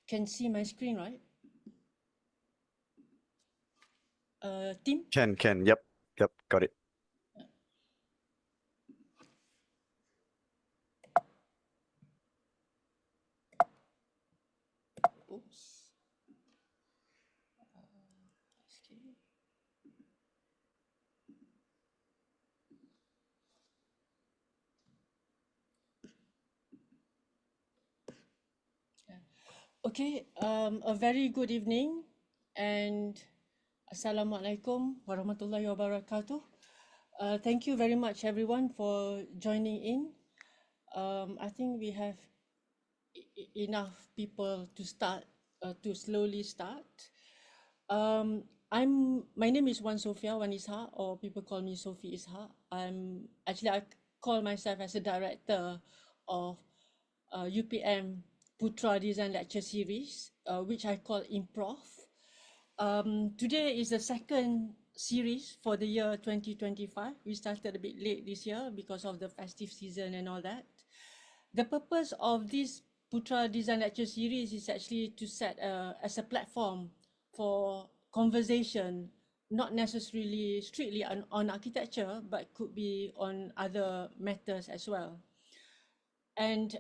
can see my screen, right? Team? Can. Yep. Got it. Oops. Okay. Okay, a very good evening and Assalamualaikum warahmatullahi wabarakatuh. Thank you very much everyone for joining in. I think we have enough people to start, to slowly start. My name is Wan Isha, or people call me Sophie Isha. I call myself as a director of UPM Putra Design Lecture Series, which I call Improv. Today is the second series for the year 2025. We started a bit late this year because of the festive season and all that. The purpose of this Putra Design Lecture Series is actually to set as a platform for conversation, not necessarily strictly on architecture, but could be on other matters as well. And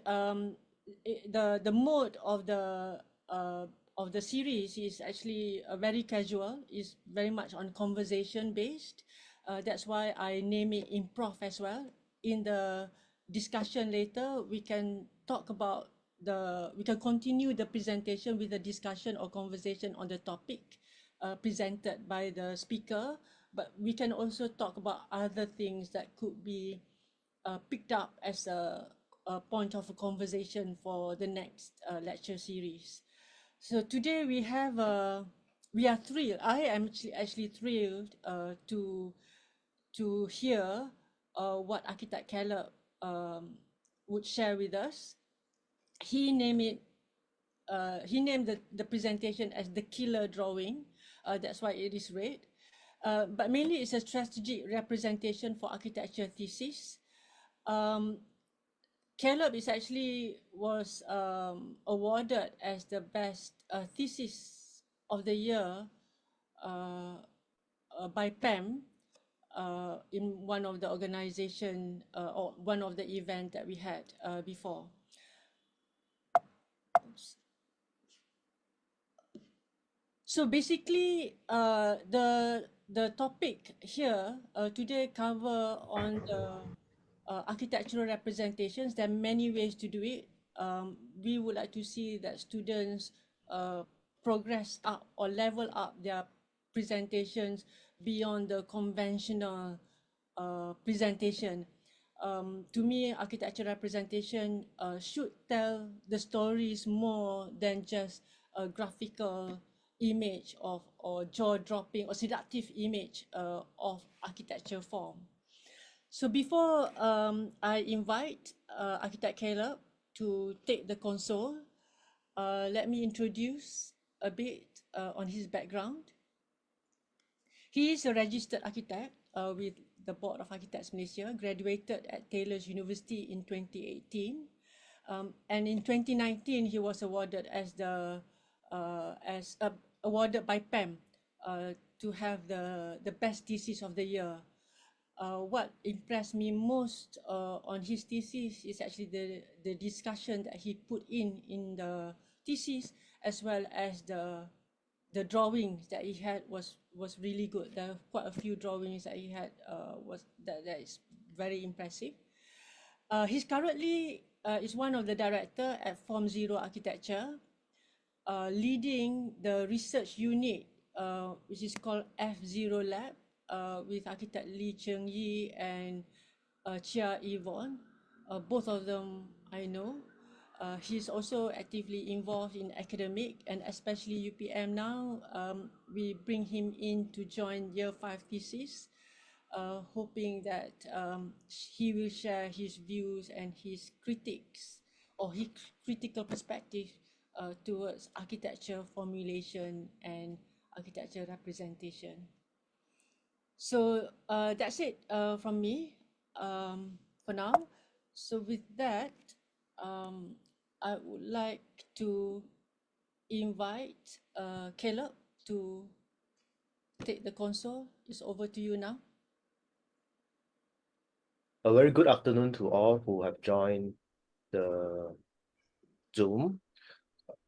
the mode of the series is actually very casual, is very much on conversation based. That's why I name it improv as well. In the discussion later, we can talk about we can continue the presentation with a discussion or conversation on the topic presented by the speaker, but we can also talk about other things that could be picked up as a point of a conversation for the next lecture series. So today we are thrilled. I am actually thrilled to hear what architect Caleb would share with us. He named it. He named the presentation as the killer drawing. That's why it is red. But mainly it's a strategic representation for architecture thesis. Caleb was awarded as the best thesis of the year by PEM in one of the organization or one of the event that we had before. Oops. So basically, the topic here today cover on the architectural representations. There are many ways to do it. We would like to see that students progress up or level up their presentations beyond the conventional presentation. To me, architecture representation should tell the stories more than just a graphical image of or jaw-dropping or seductive image of architecture form. So before I invite architect Caleb to take the console, let me introduce a bit on his background. He is a registered architect with the Board of Architects Malaysia, graduated at Taylor's University in 2018. And in 2019, he was awarded awarded by PEM to have the best thesis of the year. What impressed me most on his thesis is actually the discussion that he put in the thesis, as well as the drawings that he had was really good. There are quite a few drawings that he had that is very impressive. He's currently is one of the director at Form Zero Architecture, leading the research unit which is called F0 Lab with architect Lee Cheng Yi and Chia Yvonne. Both of them I know. He's also actively involved in academic, and especially UPM now. We bring him in to join year 5 thesis, hoping that he will share his views and his critiques or his critical perspective towards architecture formulation and architecture representation. So that's it from me for now. So with that, I would like to invite Caleb to take the console. It's over to you now. A very good afternoon to all who have joined the Zoom.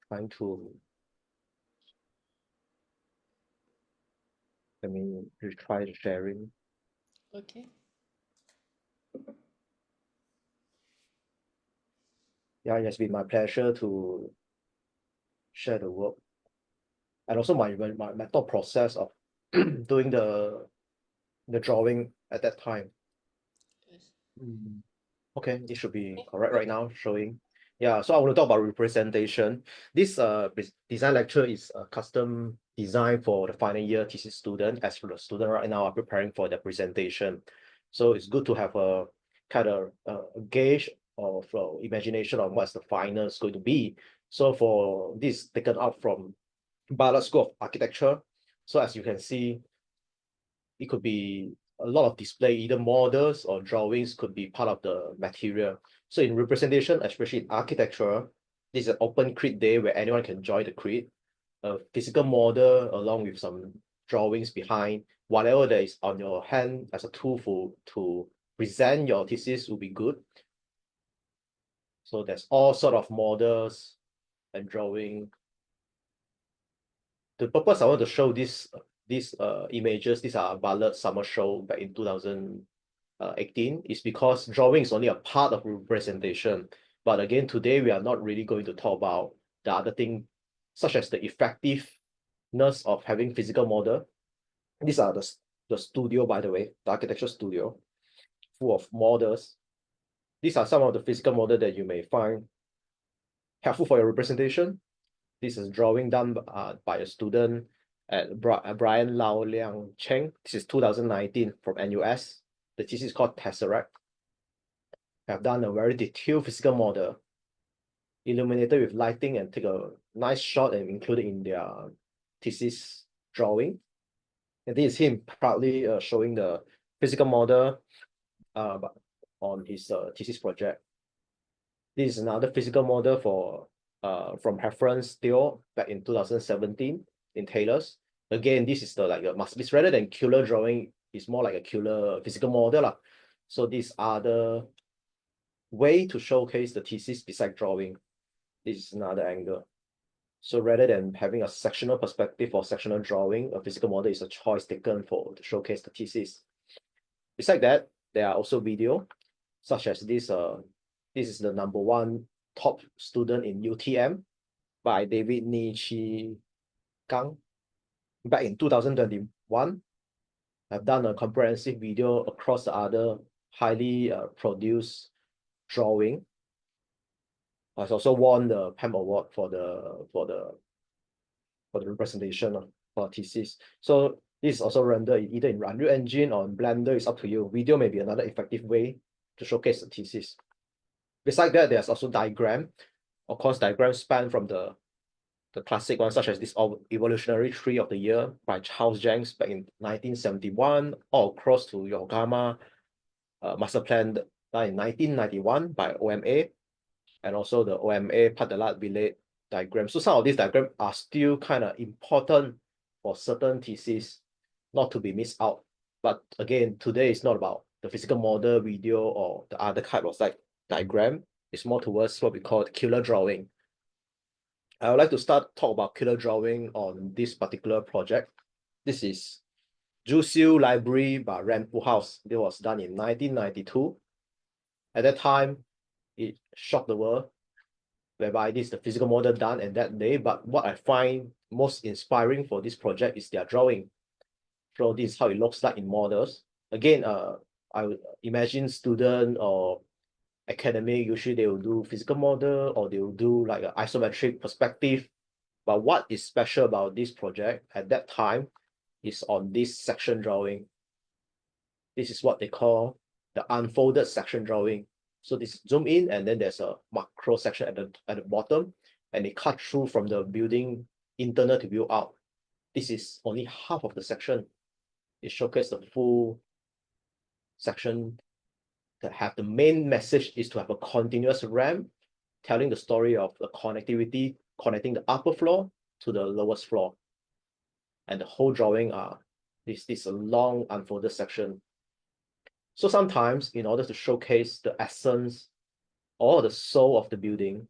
Trying to let me try the sharing. Okay. Yeah, it has been my pleasure to share the work and also my thought process of doing the drawing at that time. Yes. Okay, it should be correct right now, showing. Yeah, so I want to talk about representation. This design lecture is a custom design for the final year thesis student, as for the student right now are preparing for the presentation. So it's good to have a kind of gauge of imagination on what's the final is going to be. So for this taken out from Ballard School of Architecture. So as you can see, it could be a lot of display, either models or drawings could be part of the material. So in representation, especially in architecture, this is an open crit day where anyone can join the crit. A physical model along with some drawings behind, whatever that is on your hand as a tool to present your thesis will be good. So there's all sort of models and drawing. The purpose I want to show these images, these are Ballard Summer Show back in 2018, is because drawing is only a part of representation. But again, today we are not really going to talk about the other thing, such as the effectiveness of having physical model. These are the studio, by the way, the architecture studio, full of models. These are some of the physical model that you may find helpful for your representation. This is drawing done by a student at Brian Lau Liang Cheng. This is 2019 from NUS. The thesis is called Tesseract. Have done a very detailed physical model, illuminated with lighting, and take a nice shot and include it in their thesis drawing. And this is him proudly showing the physical model on his thesis project. This is another physical model for from reference Theo back in 2017 in Taylor's. Again, this is the must be rather than killer drawing, it's more like a killer physical model. So these are the way to showcase the thesis beside drawing. This is another angle. So rather than having a sectional perspective or sectional drawing, a physical model is a choice taken to showcase the thesis. Besides that, there are also video, such as this. This is the #1 top student in UTM by David Ni Chi Kang. Back in 2021, I've done a comprehensive video across the other highly produced drawing. I've also won the PAM award for the representation for thesis. So this is also rendered either in Unreal Engine or in Blender. It's up to you. Video may be another effective way to showcase the thesis. Besides that, there's also diagram. Of course, diagrams span from the classic ones, such as this evolutionary tree of the year by Charles Jenks back in 1971, all across to Yokohama master plan in 1991 by OMA, and also the OMA Padalat Billet diagram. So some of these diagrams are still kind of important for certain theses, not to be missed out. But again, today is not about the physical model, video, or the other type of diagram. It's more towards what we call killer drawing. I would like to talk about killer drawing on this particular project. This is Jusiu Library by Rampo House. It was done in 1992. At that time, it shocked the world, whereby this is the physical model done at that day. But what I find most inspiring for this project is their drawing. So this is how it looks like in models. Again, I would imagine student or academic, usually they will do physical model or they will do like an isometric perspective. But what is special about this project at that time is on this section drawing. This is what they call the unfolded section drawing. So this zoom in and then there's a macro section at the bottom, and it cut through from the building internal to view out. This is only half of the section. It showcases the full section that have the main message is to have a continuous ramp telling the story of the connectivity connecting the upper floor to the lowest floor. And the whole drawing this a long unfolded section. So sometimes, in order to showcase the essence or the soul of the building,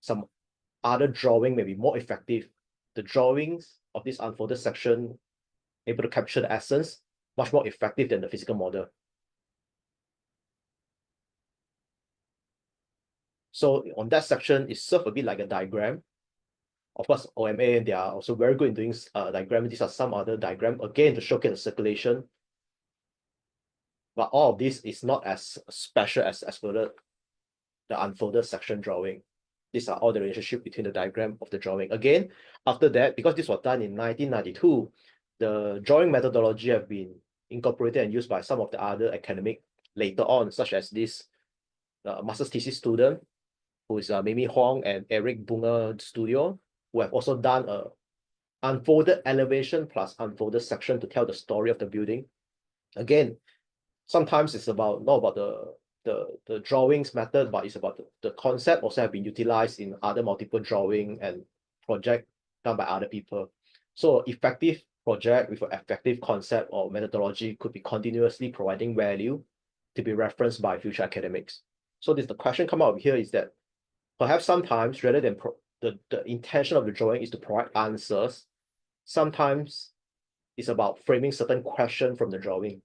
some other drawing may be more effective. The drawings of this unfolded section able to capture the essence much more effective than the physical model. So on that section, it serves a bit like a diagram. Of course, OMA, they are also very good in doing diagram. These are some other diagram, again, to showcase the circulation. But all of this is not as special as the unfolded section drawing. These are all the relationship between the diagram of the drawing. Again, after that, because this was done in 1992, the drawing methodology have been incorporated and used by some of the other academic later on, such as this master's thesis student, who is Mimi Huang and Eric Bunga Studio, who have also done a unfolded elevation plus unfolded section to tell the story of the building. Again, sometimes it's about not about the drawings method, but it's about the concept also have been utilized in other multiple drawing and project done by other people. So effective project with an effective concept or methodology could be continuously providing value to be referenced by future academics. So the question come out here is that perhaps sometimes rather than the intention of the drawing is to provide answers, sometimes it's about framing certain question from the drawing.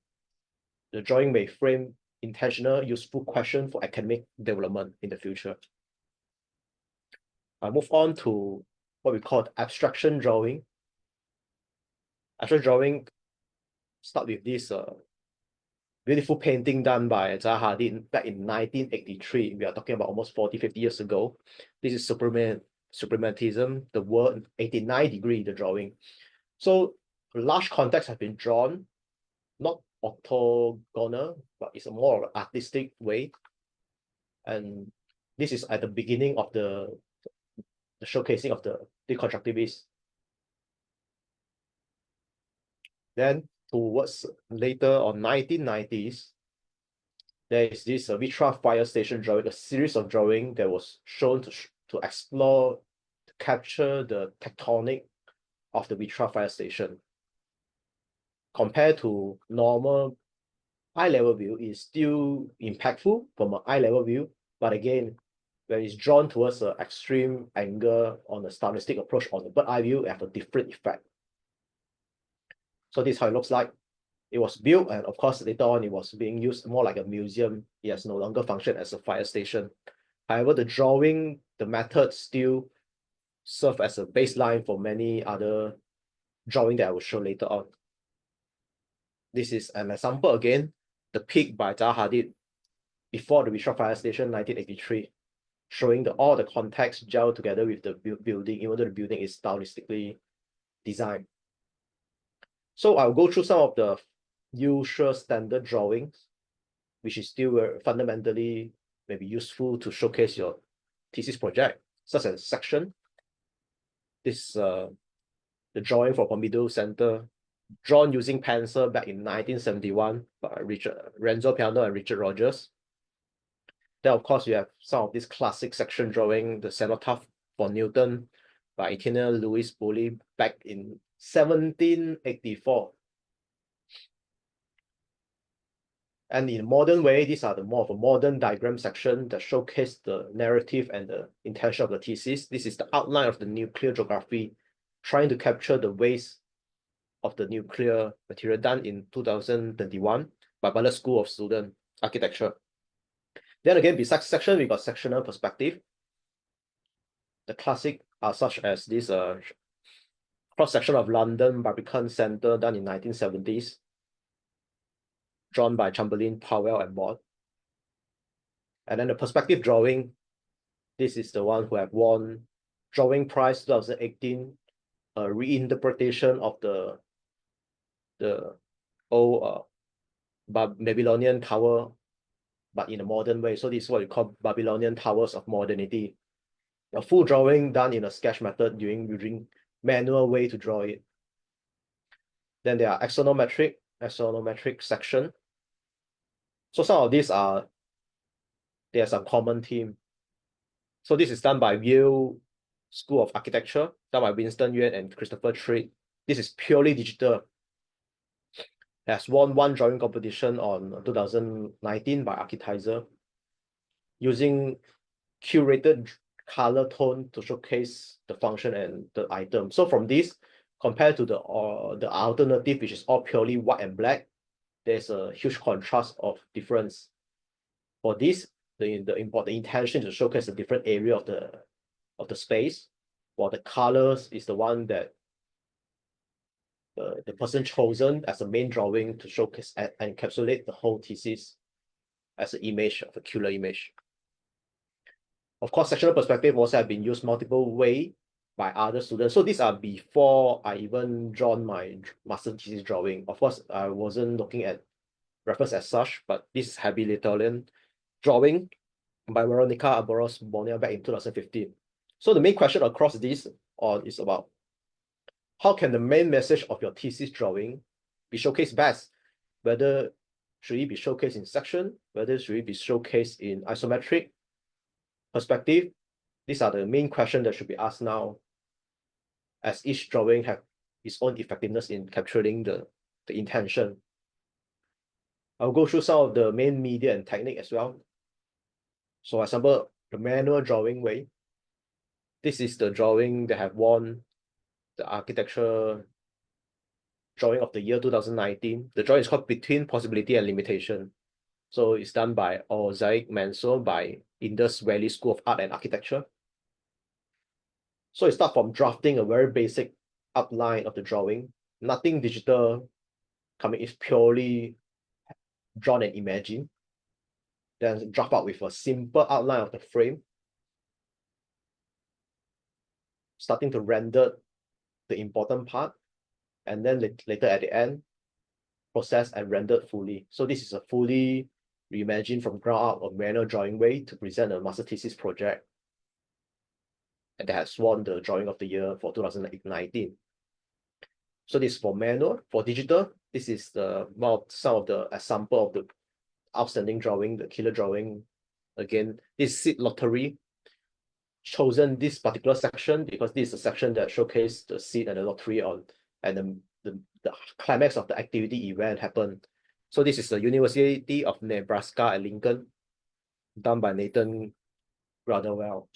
The drawing may frame intentional, useful question for academic development in the future. I move on to what we call abstraction drawing. Abstract drawing start with this beautiful painting done by Zaha Hadid back in 1983. We are talking about almost 40, 50 years ago. This is suprematism, the word 89 degree, the drawing. So large contexts have been drawn, not orthogonal, but it's a more artistic way. And this is at the beginning of the showcasing of the deconstructivists. Then towards later on 1990s, there is this Vitra fire station drawing, a series of drawing that was shown to explore, to capture the tectonic of the Vitra fire station. Compared to normal eye-level view, is still impactful from an eye-level view, but again, when it's drawn towards an extreme angle on a stylistic approach on the bird eye view, it have a different effect. So this is how it looks like. It was built, and of course, later on, it was being used more like a museum. It has no longer functioned as a fire station. However, the drawing, the method still serve as a baseline for many other drawing that I will show later on. This is an example again, the peak by Zaha Hadid before the Vitra fire station, 1983, showing all the context gel together with the building, even though the building is stylistically designed. So I'll go through some of the usual standard drawings, which is still fundamentally maybe useful to showcase your thesis project, such as section. This the drawing for Pompidou Center, drawn using pencil back in 1971 by Renzo Piano and Richard Rogers. Then, of course, you have some of this classic section drawing, the Cenotaph for Newton by Etienne Louis Boulle back in 1784. And in a modern way, these are the more of a modern diagram section that showcase the narrative and the intention of the thesis. This is the outline of the nuclear geography, trying to capture the waste of the nuclear material, done in 2021 by Butler School of Student Architecture. Then again, besides section, we got sectional perspective. The classic are such as this cross-section of London Barbican Centre done in 1970s, drawn by Chamberlain, Powell, and Bott. And then the perspective drawing, this is the one who have won Drawing Prize 2018, a reinterpretation of the old Babylonian tower, but in a modern way. So this is what we call Babylonian towers of modernity. A full drawing done in a sketch method using manual way to draw it. Then there are axonometric section. So some of these there's a common theme. So this is done by Yale School of Architecture, done by Winston Yuan and Christopher Trade. This is purely digital. Has won one drawing competition on 2019 by Architizer, using curated color tone to showcase the function and the item. So from this, compared to the alternative, which is all purely white and black, there's a huge contrast of difference. For this, the important intention to showcase a different area of the space, while the colors is the one that the person chosen as a main drawing to showcase and encapsulate the whole thesis as an image of a killer image. Of course, sectional perspective also have been used multiple ways by other students. So these are before I even drawn my master thesis drawing. Of course, I wasn't looking at reference as such, but this is habilitatorian drawing by Veronica Aboros Bonia back in 2015. So the main question across this is about how can the main message of your thesis drawing be showcased best? Whether should it be showcased in section, whether should it be showcased in isometric perspective? These are the main questions that should be asked now, as each drawing have its own effectiveness in capturing the intention. I'll go through some of the main media and technique as well. So for example, the manual drawing way. This is the drawing that have won the architecture drawing of the year 2019. The drawing is called Between Possibility and Limitation. So it's done by Ozaik Mansour by Indus Valley School of Art and Architecture. So it starts from drafting a very basic outline of the drawing. Nothing digital coming, is purely drawn and imagined. Then draft out with a simple outline of the frame, starting to render the important part, and then later at the end, processed and rendered fully. So this is a fully reimagined from ground up or manual drawing way to present a master thesis project, and that has won the drawing of the year for 2019. So this is for manual. For digital, this is some of the example of the outstanding drawing, the killer drawing. Again, this seed lottery chosen this particular section because this is a section that showcased the seed and the lottery on, and the climax of the activity event happened. So this is the University of Nebraska at Lincoln, done by Nathan rather well.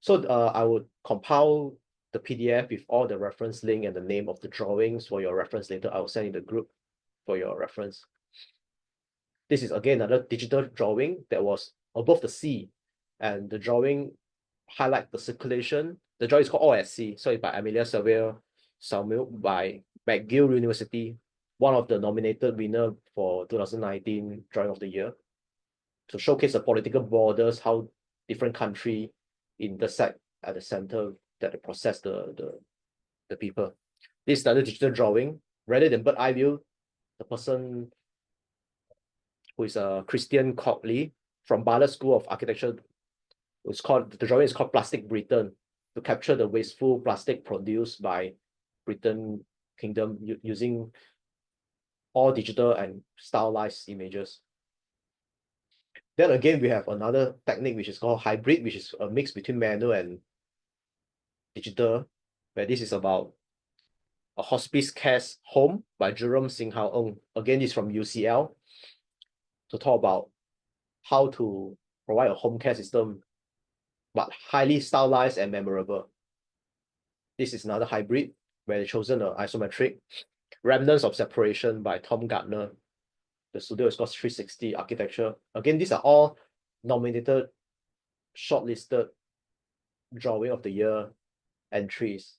So I would compile the PDF with all the reference link and the name of the drawings for your reference later. I will send in the group for your reference. This is again another digital drawing that was above the sea, and the drawing highlight the circulation. The drawing is called All at Sea. So it's by Amelia Samuel by McGill University, one of the nominated winner for 2019 Drawing of the Year, to showcase the political borders, how different countries intersect at the center that process the people. This is another digital drawing. Rather than bird eye view, the person who is a Christian Cogley from Ballard School of Architecture, the drawing is called Plastic Britain, to capture the wasteful plastic produced by Britain Kingdom using all digital and stylized images. Then again, we have another technique which is called hybrid, which is a mix between manual and digital, where this is about a hospice care home by Jerome Singhao Ng. Again, this is from UCL, to talk about how to provide a home care system, but highly stylized and memorable. This is another hybrid, where they've chosen an isometric. Remnants of Separation by Tom Gardner. The studio is called 360 Architecture. Again, these are all nominated, shortlisted Drawing of the Year entries.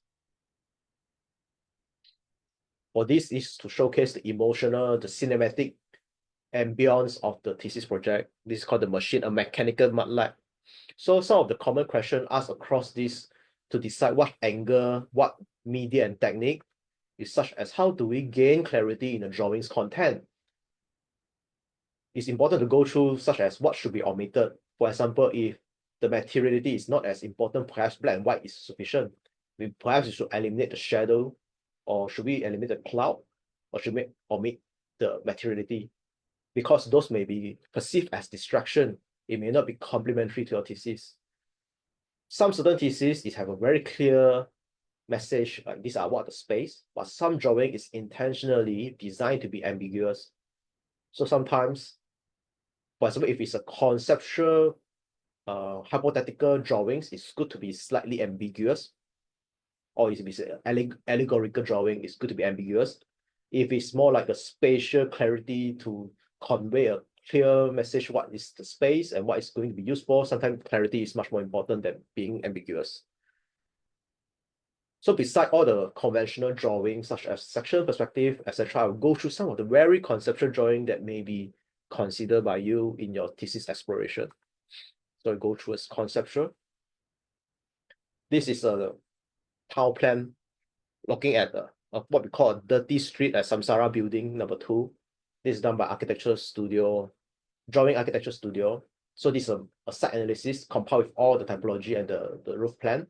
For this is to showcase the emotional, the cinematic ambience of the thesis project. This is called The Machine, a mechanical mud lab. So some of the common questions asked across this to decide what angle, what media and technique is such as how do we gain clarity in the drawing's content? It's important to go through such as what should be omitted. For example, if the materiality is not as important, perhaps black and white is sufficient. Perhaps we should eliminate the shadow, or should we eliminate the cloud, or should we omit the materiality? Because those may be perceived as distraction. It may not be complementary to your thesis. Some certain thesis is have a very clear message, like these are what the space, but some drawing is intentionally designed to be ambiguous. So sometimes, for example, if it's a conceptual, hypothetical drawings, it's good to be slightly ambiguous. Or if it's an allegorical drawing, it's good to be ambiguous. If it's more like a spatial clarity to convey a clear message, what is the space and what is going to be used for, sometimes clarity is much more important than being ambiguous. So beside all the conventional drawings, such as section perspective, etc., I'll go through some of the very conceptual drawing that may be considered by you in your thesis exploration. So I'll go through as conceptual. This is a town plan looking at what we call a dirty street at Samsara building number 2. This is done by architecture studio, drawing architecture studio. So this is a site analysis compiled with all the typology and the roof plan.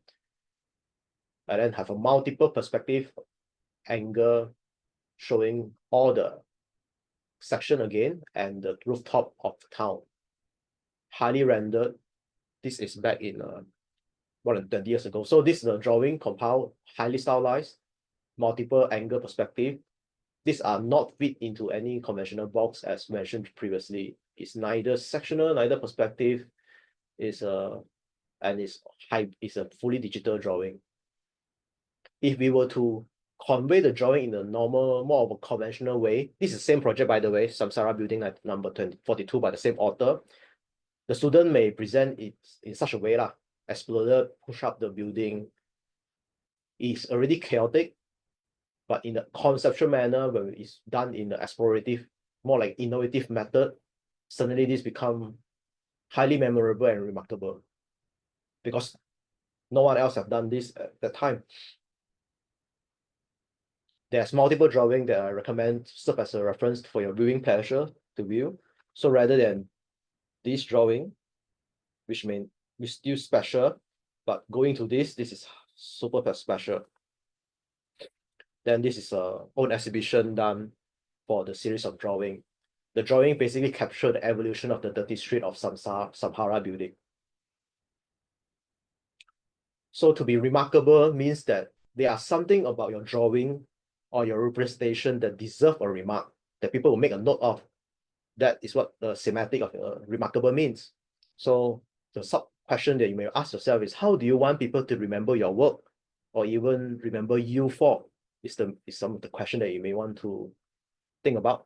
And then have a multiple perspective angle showing all the section again and the rooftop of the town. Highly rendered. This is back in more than 20 years ago. So this is a drawing compiled, highly stylized, multiple angle perspective. These are not fit into any conventional box as mentioned previously. It's neither sectional, neither perspective. It's a fully digital drawing. If we were to convey the drawing in a normal, more of a conventional way, this is the same project, by the way, Samsara building at number 42 by the same author. The student may present it in such a way, explorer push up the building. It's already chaotic, but in a conceptual manner, when it's done in an explorative, more like innovative method, suddenly this become highly memorable and remarkable because no one else have done this at that time. There's multiple drawing that I recommend serve as a reference for your viewing pleasure to view. So rather than this drawing, which is still special, but going to this is super special. Then this is a own exhibition done for the series of drawing. The drawing basically captured the evolution of the dirty street of Samsara building. So to be remarkable means that there are something about your drawing or your representation that deserve a remark, that people will make a note of. That is what the semantic of remarkable means. So the sub question that you may ask yourself is, how do you want people to remember your work or even remember you for? Is some of the question that you may want to think about.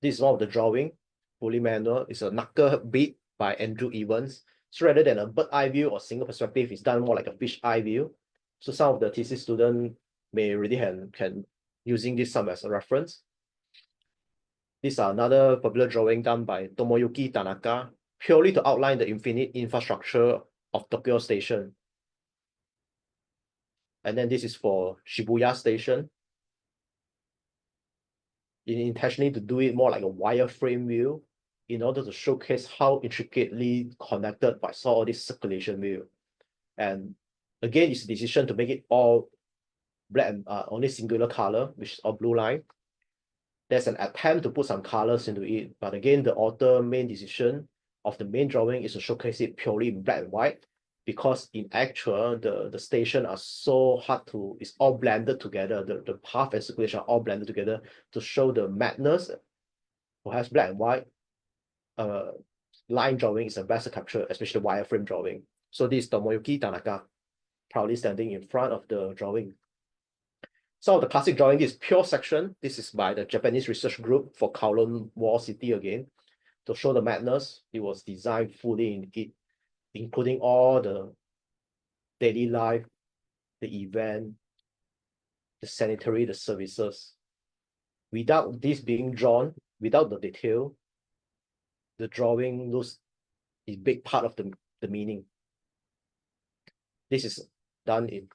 This is one of the drawing, fully manual. It's a knuckle bead by Andrew Evans. So rather than a bird eye view or single perspective, it's done more like a fish eye view. So some of the thesis students may really can using this some as a reference. These are another popular drawing done by Tomoyuki Tanaka, purely to outline the infinite infrastructure of Tokyo Station. And then this is for Shibuya Station. Intentionally to do it more like a wireframe view in order to showcase how intricately connected by all this circulation view. And again, it's a decision to make it all black and only singular color, which is all blue line. There's an attempt to put some colors into it, but again, the author main decision of the main drawing is to showcase it purely in black and white, because in actual, the station are so hard to, it's all blended together. The path and circulation are all blended together to show the madness. Perhaps black and white line drawing is the best to capture, especially wireframe drawing. So this is Tomoyuki Tanaka, proudly standing in front of the drawing. Some of the classic drawing is pure section. This is by the Japanese research group for Kowloon Wall City again. To show the madness, it was designed fully in it, including all the daily life, the event, the sanitary, the services. Without this being drawn, without the detail, the drawing loses a big part of the meaning. This is done in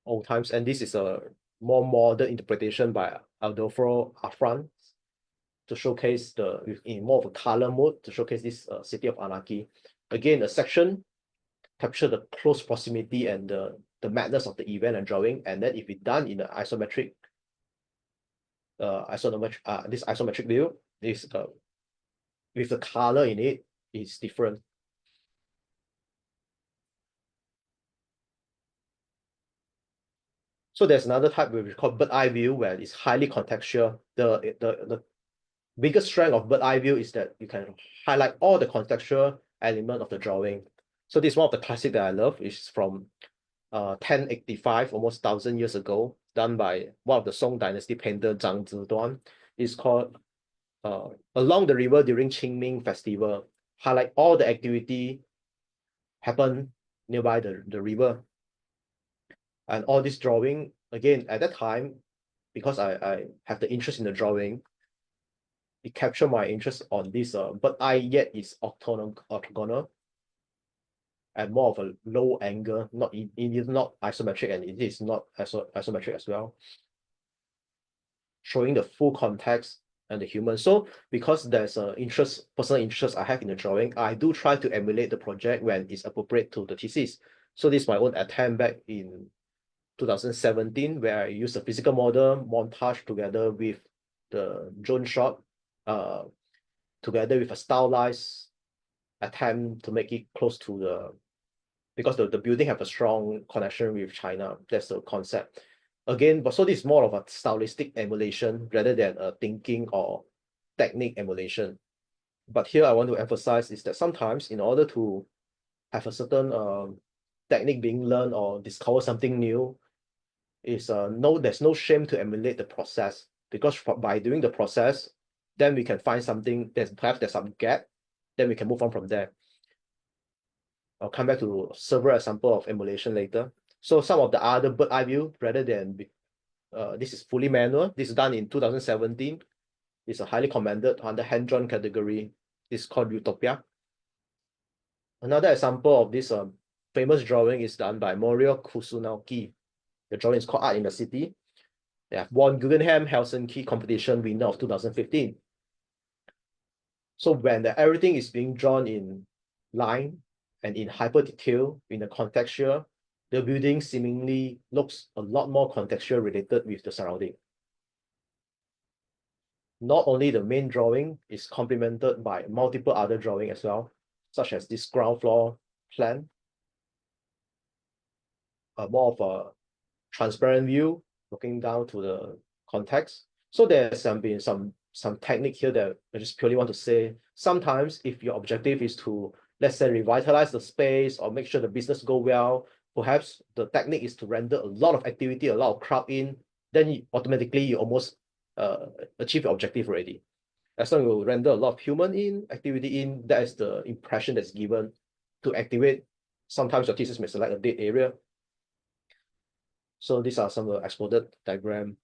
old times, and this is a more modern interpretation by Adolfo Afran to showcase in more of a color mode, to showcase this city of anarchy. Again, a section capture the close proximity and the madness of the event and drawing, and then if it's done in an isometric this isometric view, this with the color in it is different. So there's another type we call bird eye view, where it's highly contextual. The biggest strength of bird eye view is that you can highlight all the contextual element of the drawing. So this is one of the classic that I love. It's from 1085, almost 1,000 years ago, done by one of the Song Dynasty painter Zhang Ziduan. It's called Along the River During Qingming Festival. Highlight all the activity happen nearby the river. And all this drawing, again, at that time, because I have the interest in the drawing, it captured my interest on this, but yet is orthogonal and more of a low angle, it is not isometric, and it is not isometric as well, showing the full context and the human. So because there's a personal interest I have in the drawing, I do try to emulate the project when it's appropriate to the thesis. So this is my own attempt back in 2017, where I used a physical model montage together with the drone shot, together with a stylized attempt to make it close to because the building have a strong connection with China. That's the concept. Again, but so this is more of a stylistic emulation rather than a thinking or technique emulation. But here I want to emphasize is that sometimes in order to have a certain technique being learned or discover something new, there's no shame to emulate the process, because by doing the process, then we can find something perhaps there's some gap, then we can move on from there. I'll come back to several examples of emulation later. So some of the other bird eye view, rather than this is fully manual. This is done in 2017. It's a highly commended under hand-drawn category. It's called Utopia. Another example of this famous drawing is done by Morio Kusunoki. The drawing is called Art in the City. They have won Guggenheim Helsinki competition winner of 2015. So when everything is being drawn in line and in hyper detail in the contextual, the building seemingly looks a lot more contextual related with the surrounding. Not only the main drawing is complemented by multiple other drawings as well, such as this ground floor plan, more of a transparent view looking down to the context. So there's been some technique here that I just purely want to say. Sometimes if your objective is to, let's say, revitalize the space or make sure the business go well, perhaps the technique is to render a lot of activity, a lot of crowd in, then automatically you almost achieve your objective already. As long as you render a lot of human in, activity in, that is the impression that's given to activate. Sometimes your thesis may select a dead area. So these are some of the exploded diagram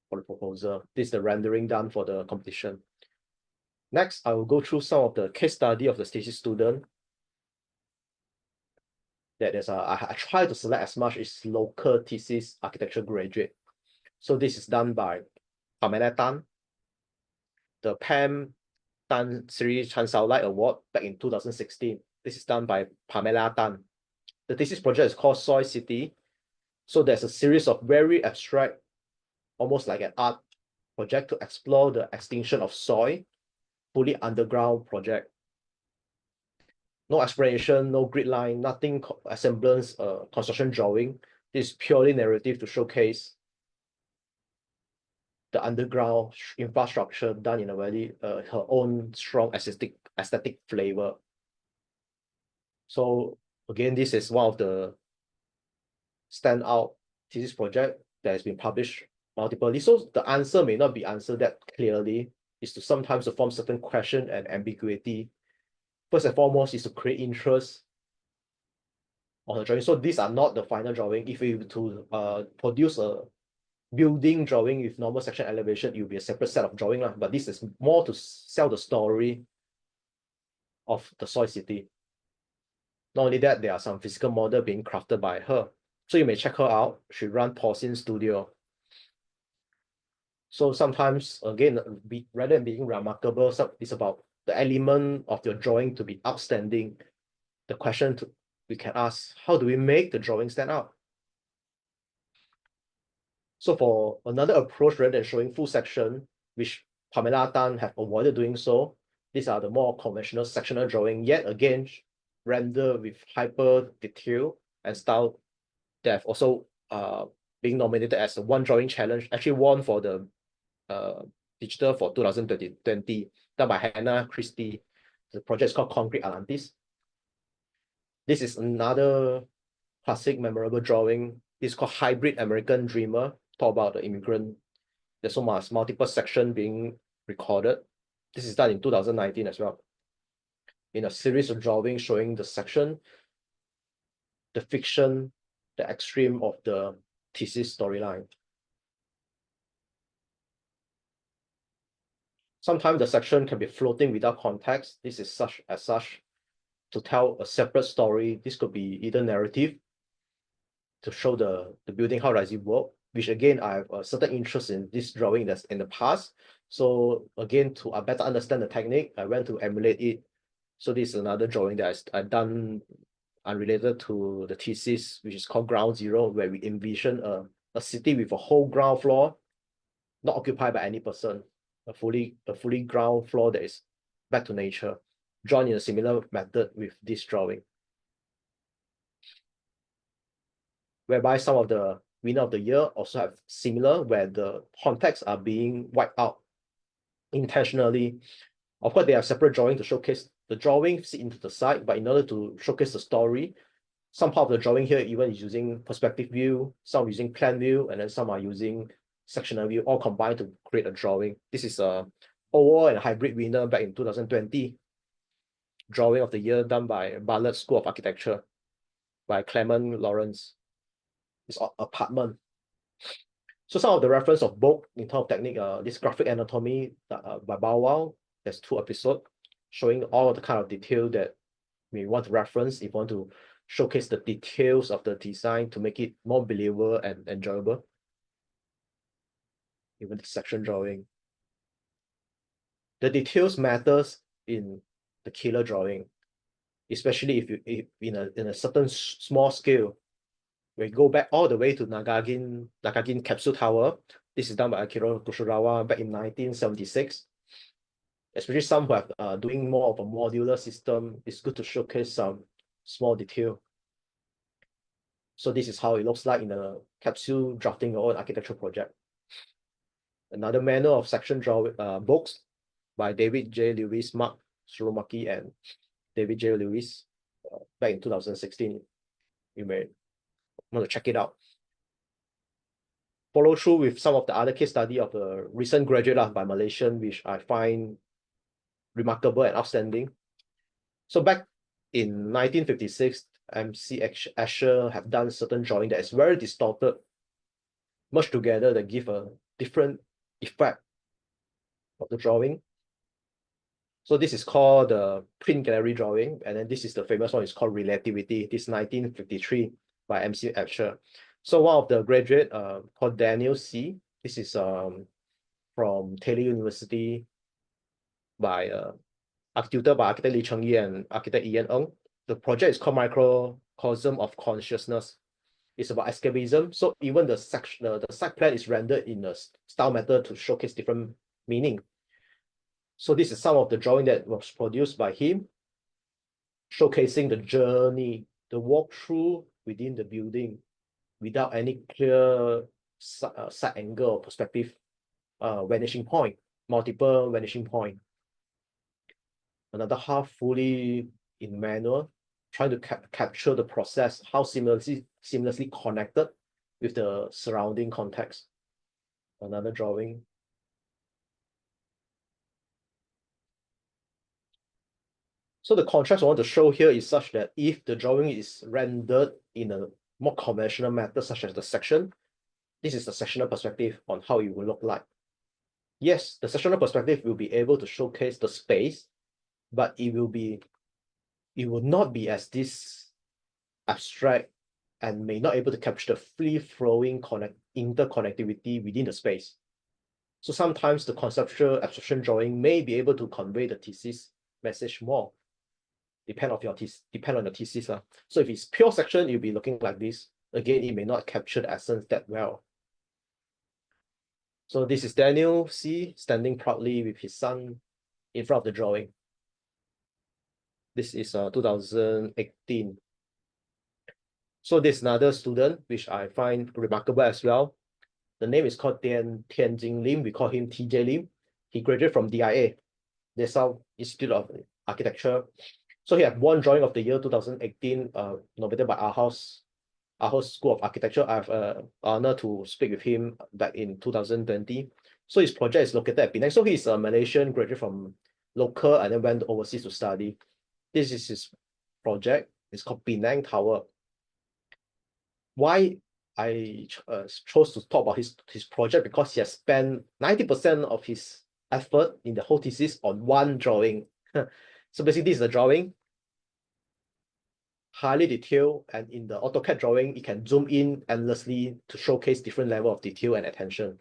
for the proposal. This is the rendering done for the competition. Next, I will go through some of the case study of the thesis student. That is, I try to select as much as local thesis architecture graduate. So this is done by Pamela Tan. The Pam Tan Sri Chan Sao Lai Award back in 2016. This is done by Pamela Tan. The thesis project is called Soy City. So there's a series of very abstract, almost like an art project to explore the extinction of soy, fully underground project. No explanation, no grid line, nothing semblance construction drawing. This is purely narrative to showcase the underground infrastructure done in a very her own strong aesthetic flavor. So again, this is one of the standout thesis project that has been published multiply. So the answer may not be answered that clearly, is to sometimes to form certain question and ambiguity. First and foremost is to create interest on the drawing. So these are not the final drawing. If we were to produce a building drawing with normal section elevation, it will be a separate set of drawing, but this is more to sell the story of the Soy City. Not only that, there are some physical model being crafted by her. So you may check her out. She runs Porcine Studio. So sometimes, again, rather than being remarkable, it's about the element of your drawing to be outstanding. The question we can ask, how do we make the drawing stand out? So for another approach, rather than showing full section, which Pamela Tan have avoided doing so, these are the more conventional sectional drawing, yet again, render with hyper detail and style that have also being nominated as the One Drawing Challenge, actually won for the digital for 2020, done by Hannah Christie. The project is called Concrete Atlantis. This is another classic memorable drawing. It's called Hybrid American Dreamer. Talk about the immigrant. There's so much multiple section being recorded. This is done in 2019 as well. In a series of drawings showing the section, the fiction, the extreme of the thesis storyline. Sometimes the section can be floating without context. This is such to tell a separate story. This could be either narrative to show the building, how does it work, which again, I have a certain interest in this drawing that's in the past. So again, to better understand the technique, I went to emulate it. So this is another drawing that I've done unrelated to the thesis, which is called Ground Zero, where we envision a city with a whole ground floor, not occupied by any person, a fully ground floor that is back to nature, drawn in a similar method with this drawing, whereby some of the winner of the year also have similar, where the contexts are being wiped out intentionally. Of course, they have separate drawing to showcase the drawing sit into the side, but in order to showcase the story, some part of the drawing here even is using perspective view, some using plan view, and then some are using sectional view, all combined to create a drawing. This is a overall and hybrid winner back in 2020. Drawing of the year done by Bartlett School of Architecture by Clement Lawrence. It's apartment. So some of the reference of book in terms of technique, this graphic anatomy by Bow Wow, there's 2 episodes showing all the kind of detail that we want to reference if you want to showcase the details of the design to make it more believable and enjoyable. Even the section drawing. The details matters in the killer drawing, especially if in a certain small scale. We go back all the way to Nagagin Capsule Tower. This is done by Akira Kushirawa back in 1976. Especially some who have doing more of a modular system, it's good to showcase some small detail. So this is how it looks like in a capsule drafting your own architectural project. Another manual of section drawing books by David J. Lewis, Mark Surumaki, and David J. Lewis back in 2016. You may want to check it out. Follow through with some of the other case study of the recent graduate by Malaysian, which I find remarkable and outstanding. So back in 1956, MC Escher have done certain drawing that is very distorted, merged together that give a different effect of the drawing. So this is called the print gallery drawing, and then this is the famous one, it's called Relativity. This is 1953 by MC Escher. So one of the graduate called Daniel C. This is from Taylor University by tutor by architect Lee Cheng-yi and architect Ian Ng. The project is called Microcosm of Consciousness. It's about escapism. So even the site plan is rendered in a style method to showcase different meaning. So this is some of the drawing that was produced by him, showcasing the journey, the walkthrough within the building without any clear side angle or perspective vanishing point, multiple vanishing point. Another half fully in manual, trying to capture the process, how seamlessly connected with the surrounding context. Another drawing. So the contrast I want to show here is such that if the drawing is rendered in a more conventional method, such as the section, this is the sectional perspective on how it will look like. Yes, the sectional perspective will be able to showcase the space, but it will not be as this abstract and may not able to capture the free-flowing interconnectivity within the space. So sometimes the conceptual abstraction drawing may be able to convey the thesis message more. Depend on your thesis. So if it's pure section, you'll be looking like this. Again, it may not capture the essence that well. So this is Daniel C. standing proudly with his son in front of the drawing. This is 2018. So there's another student which I find remarkable as well. The name is called Tianjin Lim. We call him TJ Lim. He graduated from DIA, Dessau Institute of Architecture. So he had one drawing of the year 2018, nominated by our house School of Architecture. I have honor to speak with him back in 2020. So his project is located at Penang. So he's a Malaysian graduate from local and then went overseas to study. This is his project. It's called Penang Tower. Why I chose to talk about his project, because he has spent 90% of his effort in the whole thesis on one drawing. So basically, this is the drawing, highly detailed, and in the AutoCAD drawing, it can zoom in endlessly to showcase different level of detail and attention.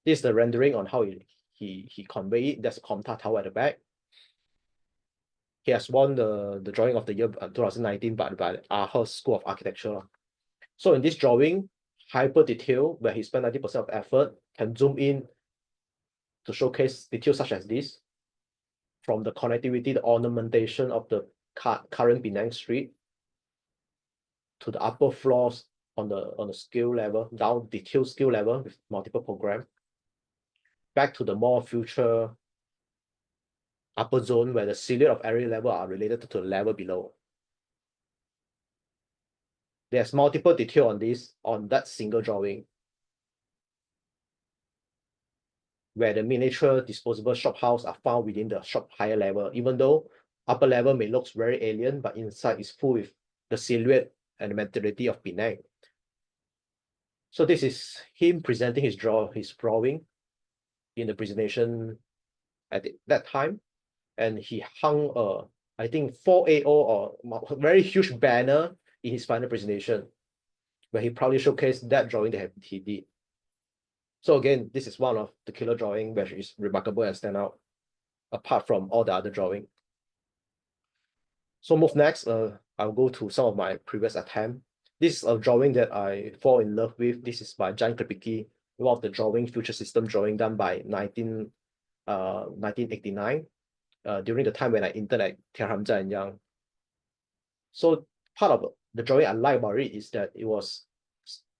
This is the rendering on how he convey it. There's a Comta Tower at the back. He has won the drawing of the year 2019 by Aarhus School of Architecture. So in this drawing, hyper detail, where he spent 90% of effort, can zoom in to showcase details such as this, from the connectivity, the ornamentation of the current Penang Street, to the upper floors on the scale level, down detail scale level with multiple program, back to the more future upper zone where the silhouette of every level are related to the level below. There's multiple detail on that single drawing, where the miniature disposable shophouse are found within the shop higher level. Even though upper level may look very alien, but inside is full with the silhouette and the mentality of Penang. So this is him presenting his drawing in the presentation at that time, and he hung I think 4AO or a very huge banner in his final presentation, where he proudly showcased that drawing that he did. So again, this is one of the killer drawing which is remarkable and stand out apart from all the other drawing. So move next, I'll go to some of my previous attempt. This is a drawing that I fall in love with. This is by Jan Kripicki, one of the drawing future system drawing done by 1989, during the time when I interned at Thiahamza and Young. So part of the drawing I like about it is that it was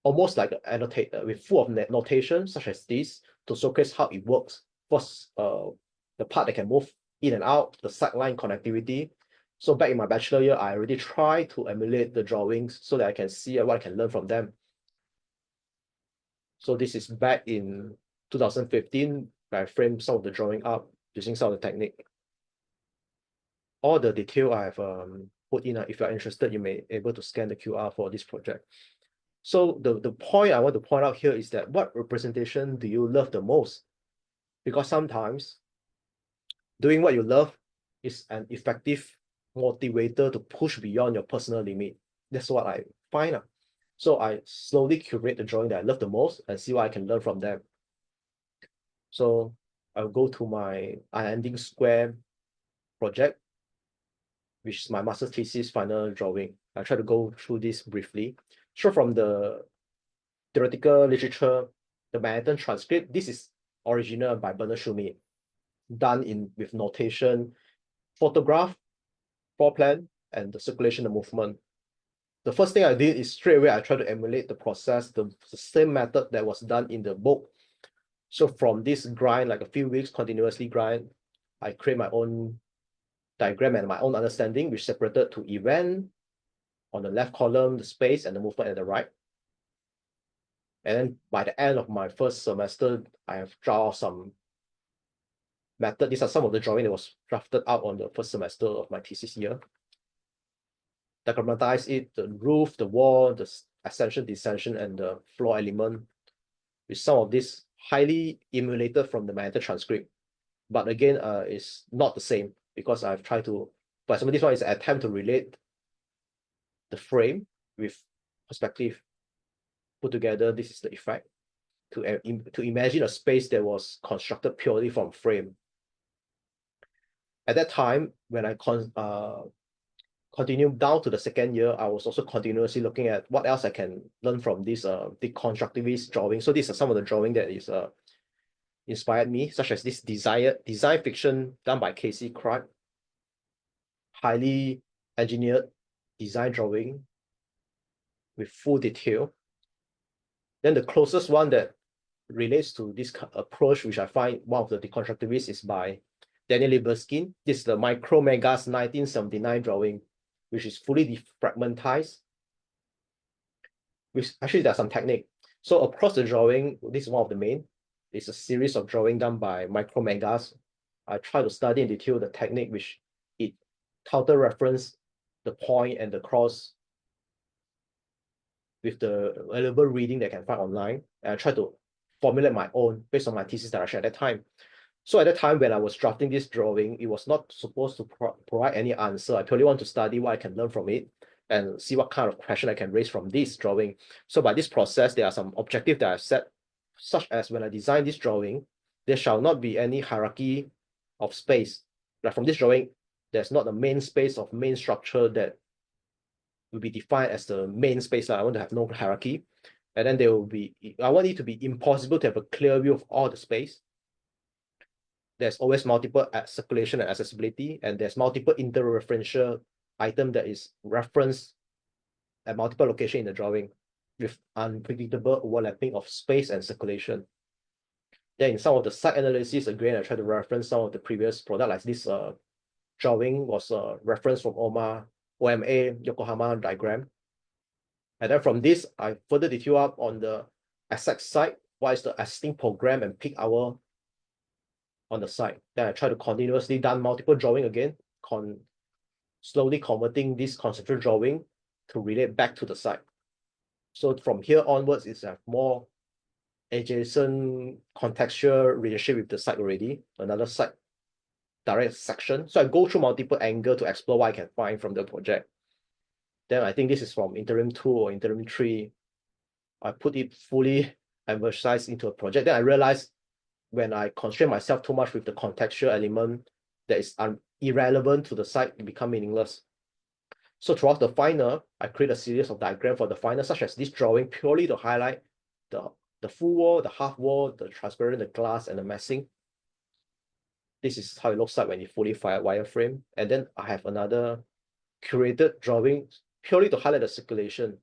almost like an annotator with full of notation such as this to showcase how it works. First, the part that can move in and out, the sideline connectivity. So back in my bachelor year, I already tried to emulate the drawings so that I can see what I can learn from them. So this is back in 2015, where I framed some of the drawing up using some of the technique. All the detail I have put in. If you're interested, you may be able to scan the QR for this project. So the point I want to point out here is that what representation do you love the most? Because sometimes doing what you love is an effective motivator to push beyond your personal limit. That's what I find. So I slowly curate the drawing that I love the most and see what I can learn from them. So I'll go to my unending square project, which is my master's thesis final drawing. I try to go through this briefly. So from the theoretical literature, the Manhattan transcript, this is original by Bernard Schumate, done with notation, photograph, floor plan, and the circulation and movement. The first thing I did is straight away I tried to emulate the process, the same method that was done in the book. So from this grind, like a few weeks continuously grind, I create my own diagram and my own understanding, which separated to event on the left column, the space, and the movement at the right. And then by the end of my first semester, I have drawn some method. These are some of the drawing that was drafted out on the first semester of my thesis year. Diagrammatize it, the roof, the wall, the ascension, descension, and the floor element, with some of this highly emulated from the Manhattan transcript. But again, it's not the same because I've tried to, but some of this one is an attempt to relate the frame with perspective. Put together, this is the effect. To imagine a space that was constructed purely from frame. At that time, when I continued down to the second year, I was also continuously looking at what else I can learn from this deconstructivist drawing. So these are some of the drawing that is inspired me, such as this design fiction done by Casey Craig, highly engineered design drawing with full detail. Then the closest one that relates to this approach, which I find one of the deconstructivists, is by Daniel Libeskind. This is the Micro Megas 1979 drawing, which is fully defragmentized. Which actually there's some technique. So across the drawing, this is one of the main. It's a series of drawing done by Micro Megas. I try to study in detail the technique which it counter-reference the point and the cross with the available reading that I can find online. And I try to formulate my own based on my thesis direction at that time. So at that time when I was drafting this drawing, it was not supposed to provide any answer. I purely want to study what I can learn from it and see what kind of question I can raise from this drawing. So by this process, there are some objectives that I've set, such as when I design this drawing, there shall not be any hierarchy of space. Like from this drawing, there's not a main space of main structure that will be defined as the main space. I want to have no hierarchy. And then there will be, I want it to be impossible to have a clear view of all the space. There's always multiple circulation and accessibility, and there's multiple interreferential item that is referenced at multiple locations in the drawing with unpredictable overlapping of space and circulation. Then in some of the site analysis, again, I try to reference some of the previous product, like this drawing was a reference from OMA Yokohama diagram. And then from this, I further detail up on the exact site, what is the existing program and peak hour on the site. Then I try to continuously done multiple drawing again, slowly converting this conceptual drawing to relate back to the site. So from here onwards, it's a more adjacent contextual relationship with the site already, another site direct section. So I go through multiple angles to explore what I can find from the project. Then I think this is from interim 2 or interim 3. I put it fully emphasized into a project. Then I realized when I constrain myself too much with the contextual element that is irrelevant to the site, it becomes meaningless. So throughout the final, I create a series of diagrams for the final, such as this drawing, purely to highlight the full wall, the half wall, the transparent, the glass, and the massing. This is how it looks like when you fully wireframe. And then I have another curated drawing purely to highlight the circulation.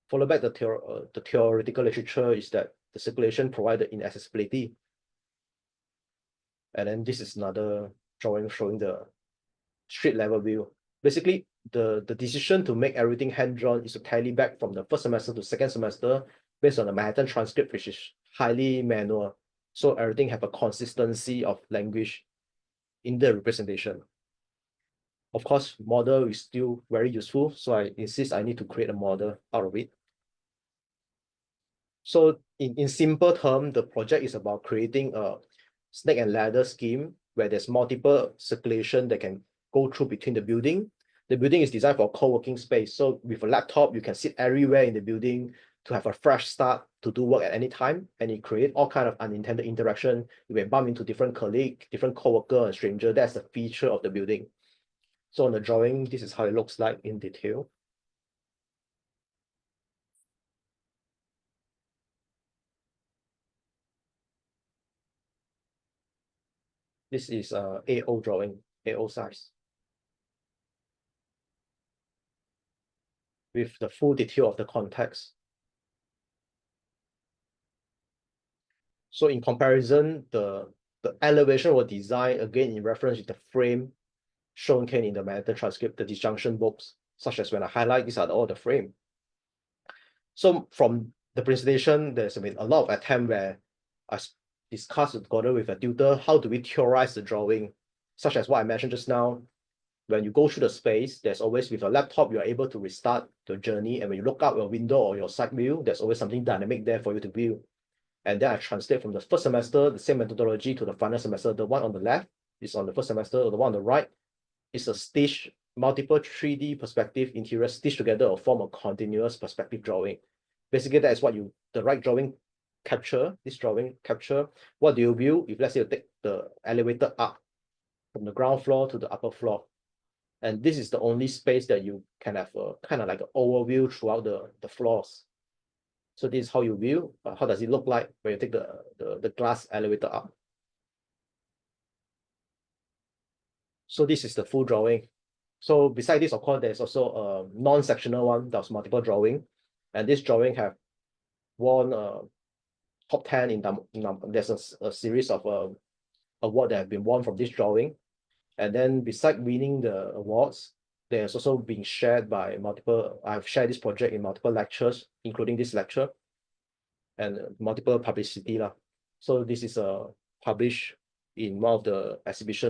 Follow back the theoretical literature is that the circulation provided inaccessibility. And then this is another drawing showing the street level view. Basically, the decision to make everything hand-drawn is to tally back from the first semester to second semester based on the Manhattan transcript, which is highly manual. So everything have a consistency of language in the representation. Of course, model is still very useful, so I insist I need to create a model out of it. So in simple term, the project is about creating a snake and ladder scheme where there's multiple circulation that can go through between the building. The building is designed for co-working space. So with a laptop, you can sit everywhere in the building to have a fresh start to do work at any time. And it creates all kind of unintended interaction. You may bump into different colleague, different co-worker and stranger. That's the feature of the building. So on the drawing, this is how it looks like in detail. This is AO drawing, AO size, with the full detail of the context. So in comparison, the elevation was designed again in reference with the frame shown in the Manhattan transcript, the disjunction books, such as when I highlight, these are all the frame. So from the presentation, there's been a lot of attempt where I discussed together with a tutor, how do we theorize the drawing, such as what I mentioned just now. When you go through the space, there's always, with a laptop, you're able to restart the journey. And when you look out your window or your side view, there's always something dynamic there for you to view. And then I translate from the first semester, the same methodology, to the final semester. The one on the left is on the first semester, the one on the right is a stitch, multiple 3D perspective interior stitched together or form a continuous perspective drawing. Basically, that is what the right drawing capture, this drawing capture. What do you view if, let's say, you take the elevator up from the ground floor to the upper floor? And this is the only space that you can have a kind of like an overview throughout the floors. So this is how you view. How does it look like when you take the glass elevator up? So this is the full drawing. So beside this, of course, there's also a non-sectional one that was multiple drawing. And this drawing have won top 10 in there's a series of award that have been won from this drawing. And then beside winning the awards, there's also been shared by multiple, I've shared this project in multiple lectures, including this lecture, and multiple publicity lah. So this is published in one of the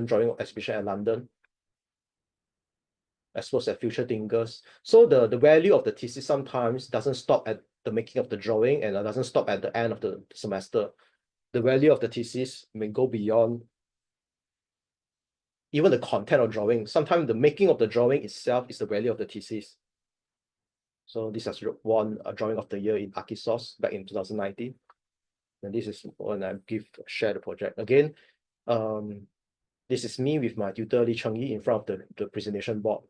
drawing exhibition at London, as well as Future Thinkers. So the value of the thesis sometimes doesn't stop at the making of the drawing and doesn't stop at the end of the semester. The value of the thesis may go beyond even the content of drawing. Sometimes the making of the drawing itself is the value of the thesis. So this has won a drawing of the year in Archisource back in 2019. And this is when I share the project. Again, this is me with my tutor Lee Cheng Yi in front of the presentation board.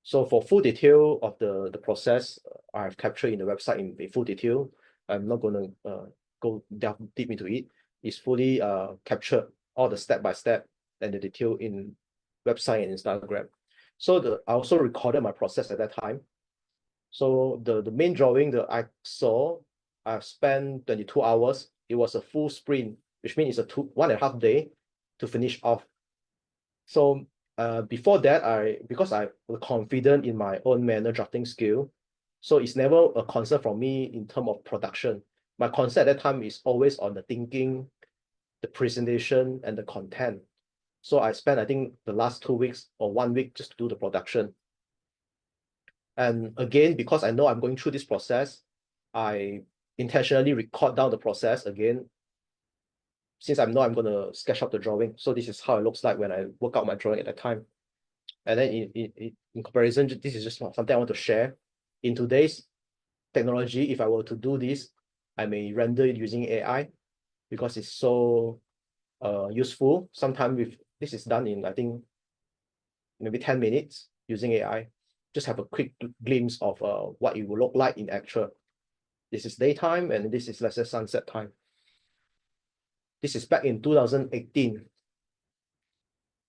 So for full detail of the process, I've captured in the website in full detail. I'm not going to go deep into it. It's fully captured, all the step-by-step and the detail in website and Instagram. So I also recorded my process at that time. So the main drawing that I saw, I've spent 22 hours. It was a full sprint, which means it's a 1.5 day to finish off. So before that, because I was confident in my own manner drafting skill, so it's never a concern for me in terms of production. My concern at that time is always on the thinking, the presentation, and the content. So I spent, I think, the last 2 weeks or 1 week just to do the production. And again, because I know I'm going through this process, I intentionally record down the process again, since I know I'm going to sketch up the drawing. So this is how it looks like when I work out my drawing at that time. And then in comparison, this is just something I want to share. In today's technology, if I were to do this, I may render it using AI because it's so useful. Sometimes this is done in, I think, maybe 10 minutes using AI. Just have a quick glimpse of what it will look like in actual. This is daytime and this is, let's say, sunset time. This is back in 2018.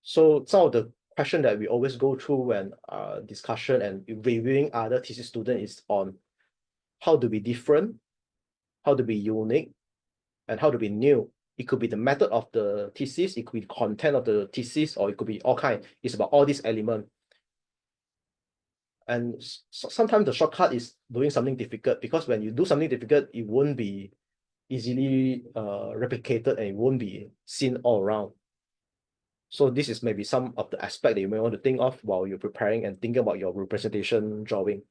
So some of the questions that we always go through when discussion and reviewing other thesis students is on how to be different, how to be unique, and how to be new. It could be the method of the thesis, it could be the content of the thesis, or it could be all kinds. It's about all these elements. And sometimes the shortcut is doing something difficult, because when you do something difficult, it won't be easily replicated and it won't be seen all around. So this is maybe some of the aspect that you may want to think of while you're preparing and thinking about your representation drawing.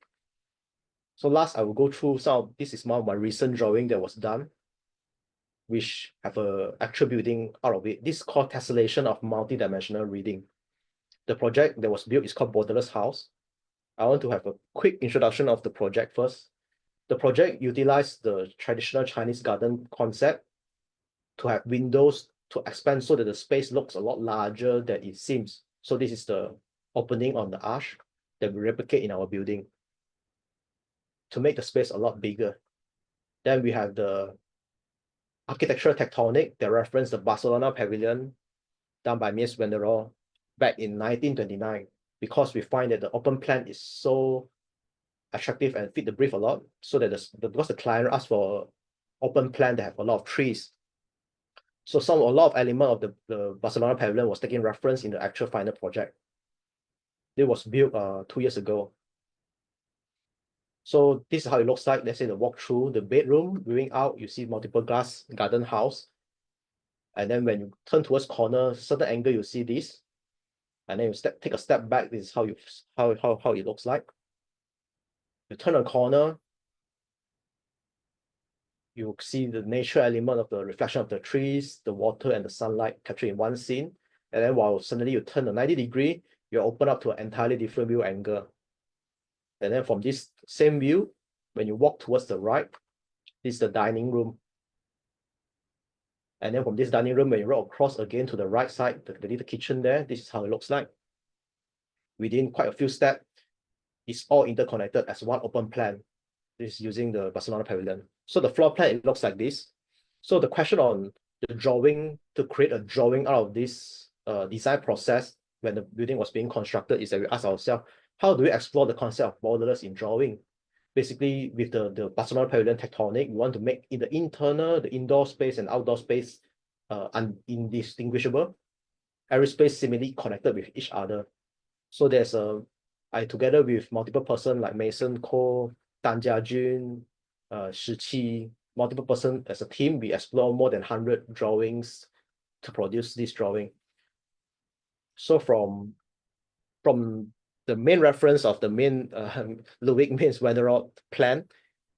So last, I will go through this is one of my recent drawing that was done, which have a actual building out of it. This is called tessellation of multidimensional reading. The project that was built is called Borderless House. I want to have a quick introduction of the project first. The project utilized the traditional Chinese garden concept to have windows to expand so that the space looks a lot larger than it seems. So this is the opening on the arch that we replicate in our building to make the space a lot bigger. Then we have the architectural tectonic that reference the Barcelona pavilion done by Mies van der Rohe back in 1929, because we find that the open plan is so attractive and fit the brief a lot, so that because the client asked for open plan that have a lot of trees. So a lot of element of the Barcelona pavilion was taking reference in the actual final project. It was built 2 years ago. So this is how it looks like. Let's say the walk through the bedroom, viewing out, you see multiple glass garden house. And then when you turn towards corner, certain angle, you see this. And then you take a step back. This is how it looks like. You turn a corner, you see the nature element of the reflection of the trees, the water, and the sunlight captured in one scene. And then while suddenly you turn a 90-degree, you open up to an entirely different view angle. And then from this same view, when you walk towards the right, this is the dining room. And then from this dining room, when you walk across again to the right side, the little kitchen there, this is how it looks like. Within quite a few steps, it's all interconnected as one open plan. This is using the Barcelona pavilion. So the floor plan, it looks like this. So the question on the drawing, to create a drawing out of this design process when the building was being constructed, is that we ask ourselves, how do we explore the concept of borderless in drawing? basically with the Barcelona Pavilion tectonic, we want to make in the internal, the indoor space and outdoor space indistinguishable. Every space seemingly connected with each other. So there's I together with multiple person like Mason Ko, Dan Jiajun, Shi Qi, multiple person as a team, we explore more than 100 drawings to produce this drawing. So from the main reference of the main Ludwig Mies van der Rohe plan,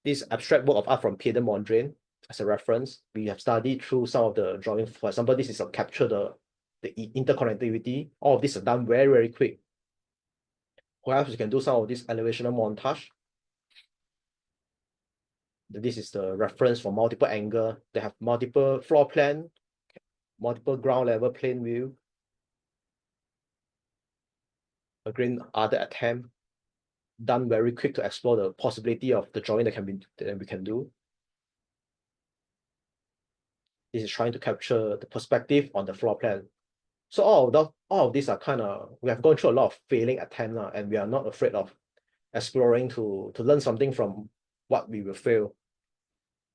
this abstract work of art from Pierre de Mondrian as a reference, we have studied through some of the drawings. For example, this is a capture the interconnectivity. All of this is done very, very quick. Perhaps you can do some of this elevational montage. This is the reference for multiple angle. They have multiple floor plan, multiple ground level plane view. Again, other attempt done very quick to explore the possibility of the drawing that we can do. This is trying to capture the perspective on the floor plan. So all of these are kind of, we have gone through a lot of failing attempts now, and we are not afraid of exploring to learn something from what we will fail.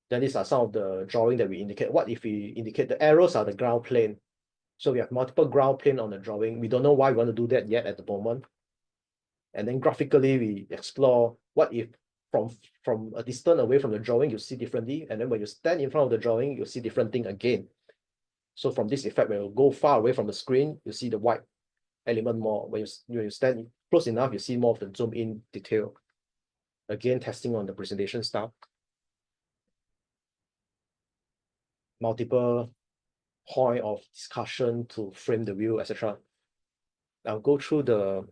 Then these are some of the drawing that we indicate. What if we indicate the arrows are the ground plane? So we have multiple ground plane on the drawing. We don't know why we want to do that yet at the moment. And then graphically, we explore what if from a distance away from the drawing, you see differently. And then when you stand in front of the drawing, you see different thing again. So from this effect, when you go far away from the screen, you see the white element more. When you stand close enough, you see more of the zoom in detail. Again, testing on the presentation style. Multiple point of discussion to frame the view, etc. I'll go through the.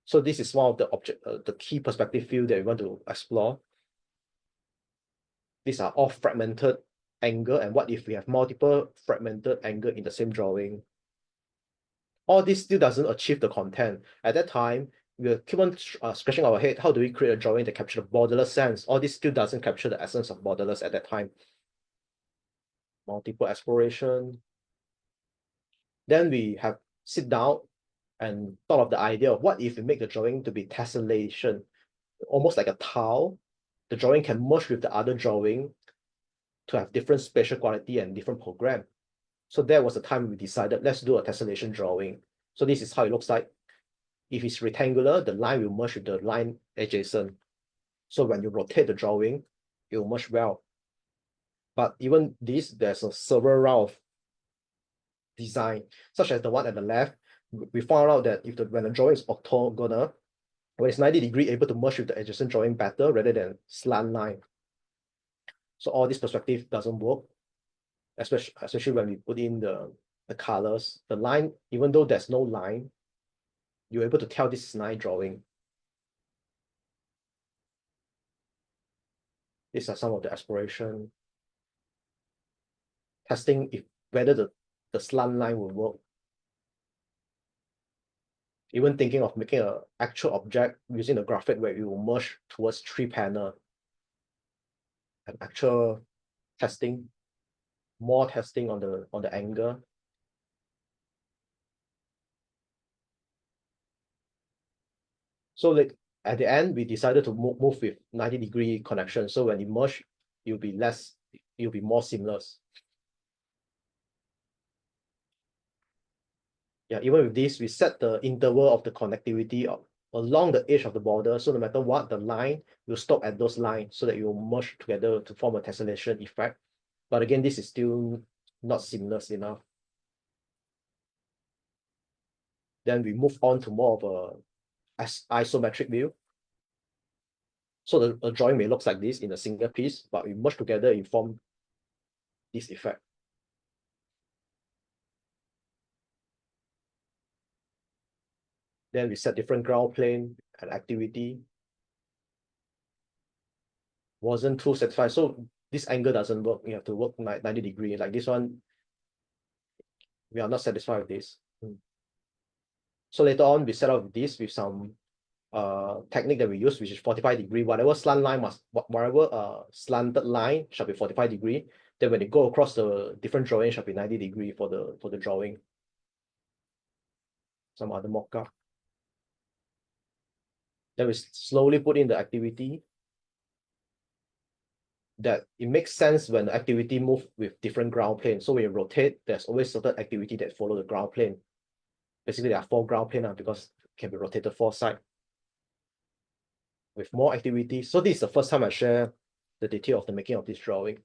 So this is one of the key perspective field that we want to explore. These are all fragmented angle, and what if we have multiple fragmented angle in the same drawing? All this still doesn't achieve the content. At that time, we'll keep on scratching our head. How do we create a drawing that captures the borderless sense? All this still doesn't capture the essence of borderless at that time. Multiple exploration. Then we have sit down and thought of the idea of what if we make the drawing to be tessellation, almost like a tile. The drawing can merge with the other drawing to have different spatial quality and different program. So that was the time we decided, let's do a tessellation drawing. So this is how it looks like. If it's rectangular, the line will merge with the line adjacent. So when you rotate the drawing, it will merge well. But even this, there's a several round of design, such as the one at the left. We found out that if when the drawing is orthogonal, when it's 90 degrees, able to merge with the adjacent drawing better rather than slant line. So all this perspective doesn't work, especially when we put in the colors. The line, even though there's no line, you're able to tell this is line drawing. These are some of the exploration. Testing if whether the slant line will work. Even thinking of making an actual object using a graphic where it will merge towards 3 panel. An actual testing, more testing on the angle. So like at the end, we decided to move with 90-degree connection. So when you merge, it'll be more seamless. Yeah, even with this, we set the interval of the connectivity along the edge of the border. So no matter what, the line will stop at those lines so that it will merge together to form a tessellation effect. But again, this is still not seamless enough. Then we move on to more of a isometric view. So the drawing may look like this in a single piece, but we merge together and form this effect. Then we set different ground plane and activity. Wasn't too satisfied. So this angle doesn't work. You have to work 90 degrees. Like this one, we are not satisfied with this. So later on, we set up this with some technique that we use, which is 45 degrees. Whatever slanted line shall be 45 degrees. Then when you go across the different drawing, shall be 90 degrees for the drawing. Some other mock-up. Then we slowly put in the activity that it makes sense when the activity move with different ground plane. So when you rotate, there's always certain activity that follow the ground plane. Basically, there are 4 ground plane because it can be rotated 4 sides with more activity. So this is the first time I share the detail of the making of this drawing.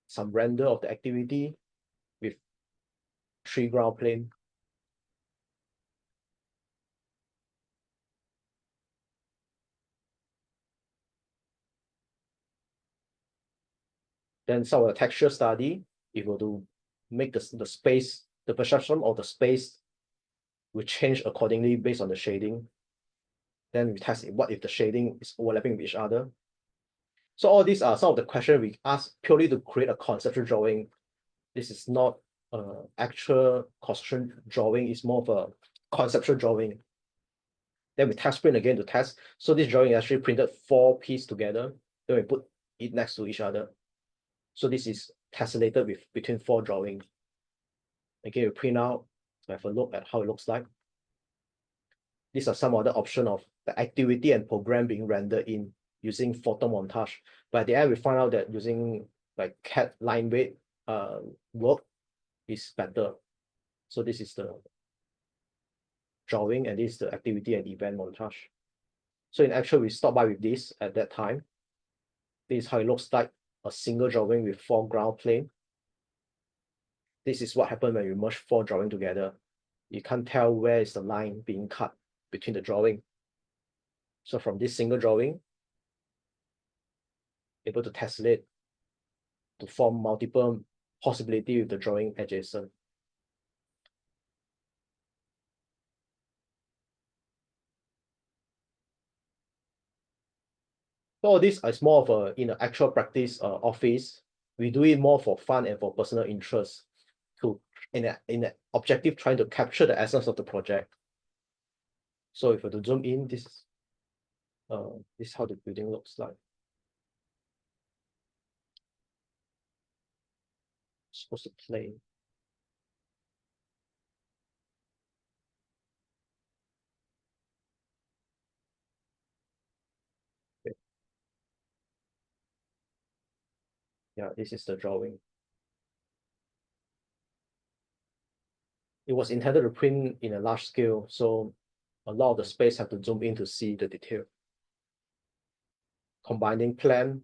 Some render of the activity with 3 ground plane. Then some of the texture study, if you were to make the space, the perception of the space will change accordingly based on the shading. Then we test what if the shading is overlapping with each other. So all these are some of the questions we ask purely to create a conceptual drawing. This is not an actual construction drawing, it's more of a conceptual drawing. Then we test print again to test. So this drawing actually printed 4 pieces together. Then we put it next to each other. So this is tessellated with between 4 drawings. Again, we print out to have a look at how it looks like. These are some other options of the activity and program being rendered in using photo montage. But at the end, we find out that using like CAD line weight work is better. So this is the drawing, and this is the activity and event montage. So in actual, we stopped by with this at that time. This is how it looks like, a single drawing with 4 ground plane. This is what happened when you merge 4 drawings together. You can't tell where is the line being cut between the drawing. So from this single drawing, able to tessellate to form multiple possibility with the drawing adjacent. So all this is more of a in an actual practice office. We do it more for fun and for personal interest, to in an objective trying to capture the essence of the project. So if we to zoom in, this is how the building looks like. It's supposed to play. Okay. Yeah, this is the drawing. It was intended to print in a large scale, so a lot of the space have to zoom in to see the detail. Combining plan,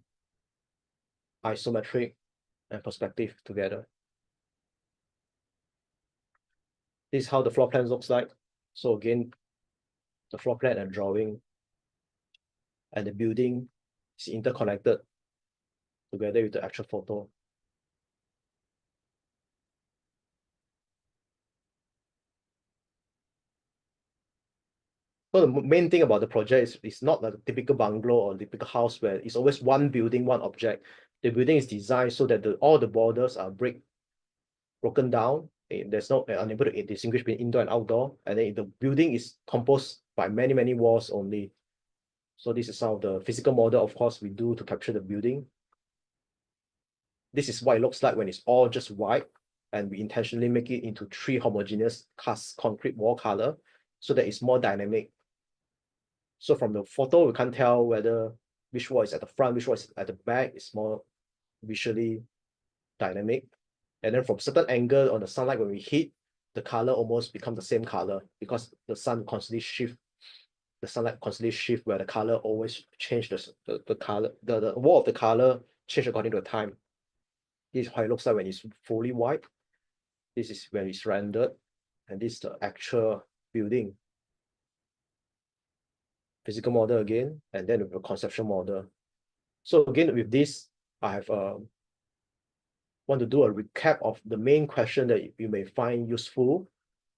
isometric, and perspective together. This is how the floor plan looks like. So again, the floor plan and drawing and the building is interconnected together with the actual photo. So the main thing about the project is not like a typical bungalow or typical house where it's always one building, one object. The building is designed so that all the borders are broken down. There's no unable to distinguish between indoor and outdoor. And then the building is composed by many walls only. So this is some of the physical model, of course, we do to capture the building. This is what it looks like when it's all just white, and we intentionally make it into 3 homogeneous cast concrete wall color so that it's more dynamic. So from the photo, we can't tell whether which wall is at the front, which wall is at the back. It's more visually dynamic. And then from certain angle on the sunlight, when we hit, the color almost becomes the same color because the sun constantly shift. The sunlight constantly shift where the color always change the color, the wall of the color change according to the time. This is how it looks like when it's fully white. This is when it's rendered, and this is the actual building. Physical model again, and then with a conceptual model. So again, with this, I have want to do a recap of the main question that you may find useful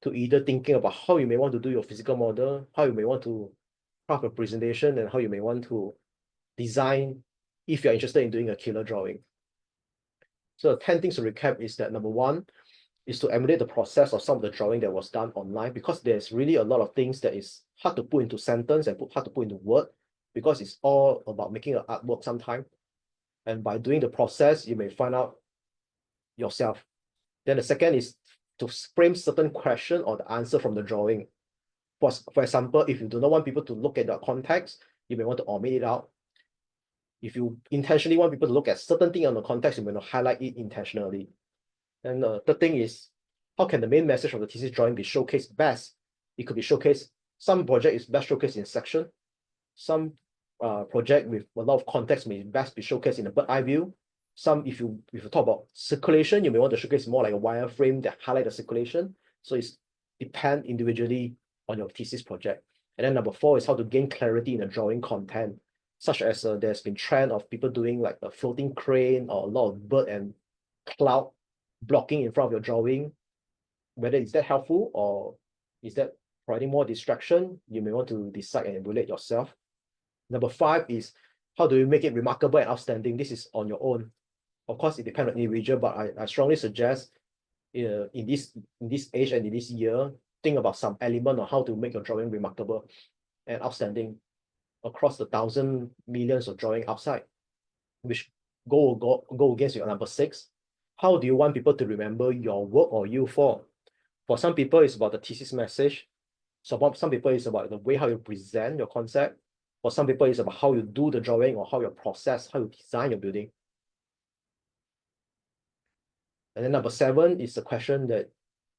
to either thinking about how you may want to do your physical model, how you may want to craft a presentation, and how you may want to design if you're interested in doing a killer drawing. So 10 things to recap is that number 1 is to emulate the process of some of the drawing that was done online, because there's really a lot of things that is hard to put into sentence and hard to put into word, because it's all about making an artwork sometimes. And by doing the process, you may find out yourself. Then the second is to frame certain question or the answer from the drawing. For example, if you do not want people to look at the context, you may want to omit it out. If you intentionally want people to look at certain thing on the context, you may not highlight it intentionally. And the third thing is, how can the main message of the thesis drawing be showcased best? It could be showcased, some project is best showcased in section, some project with a lot of context may best be showcased in a bird eye view. Some, if you talk about circulation, you may want to showcase more like a wireframe that highlight the circulation. So it's depend individually on your thesis project. And then number 4 is how to gain clarity in the drawing content, such as there's been trend of people doing like a floating crane or a lot of bird and cloud blocking in front of your drawing. Whether is that helpful or is that providing more distraction, you may want to decide and evaluate yourself. Number 5 is how do you make it remarkable and outstanding? This is on your own. Of course, it depends on individual, but I strongly suggest in this age and in this year, think about some element on how to make your drawing remarkable and outstanding across the thousand millions of drawing outside, which go against your number 6. How do you want people to remember your work or you for? For some people, it's about the thesis message. So for some people, it's about the way how you present your concept. For some people, it's about how you do the drawing or how you process, how you design your building. And then number 7 is the question that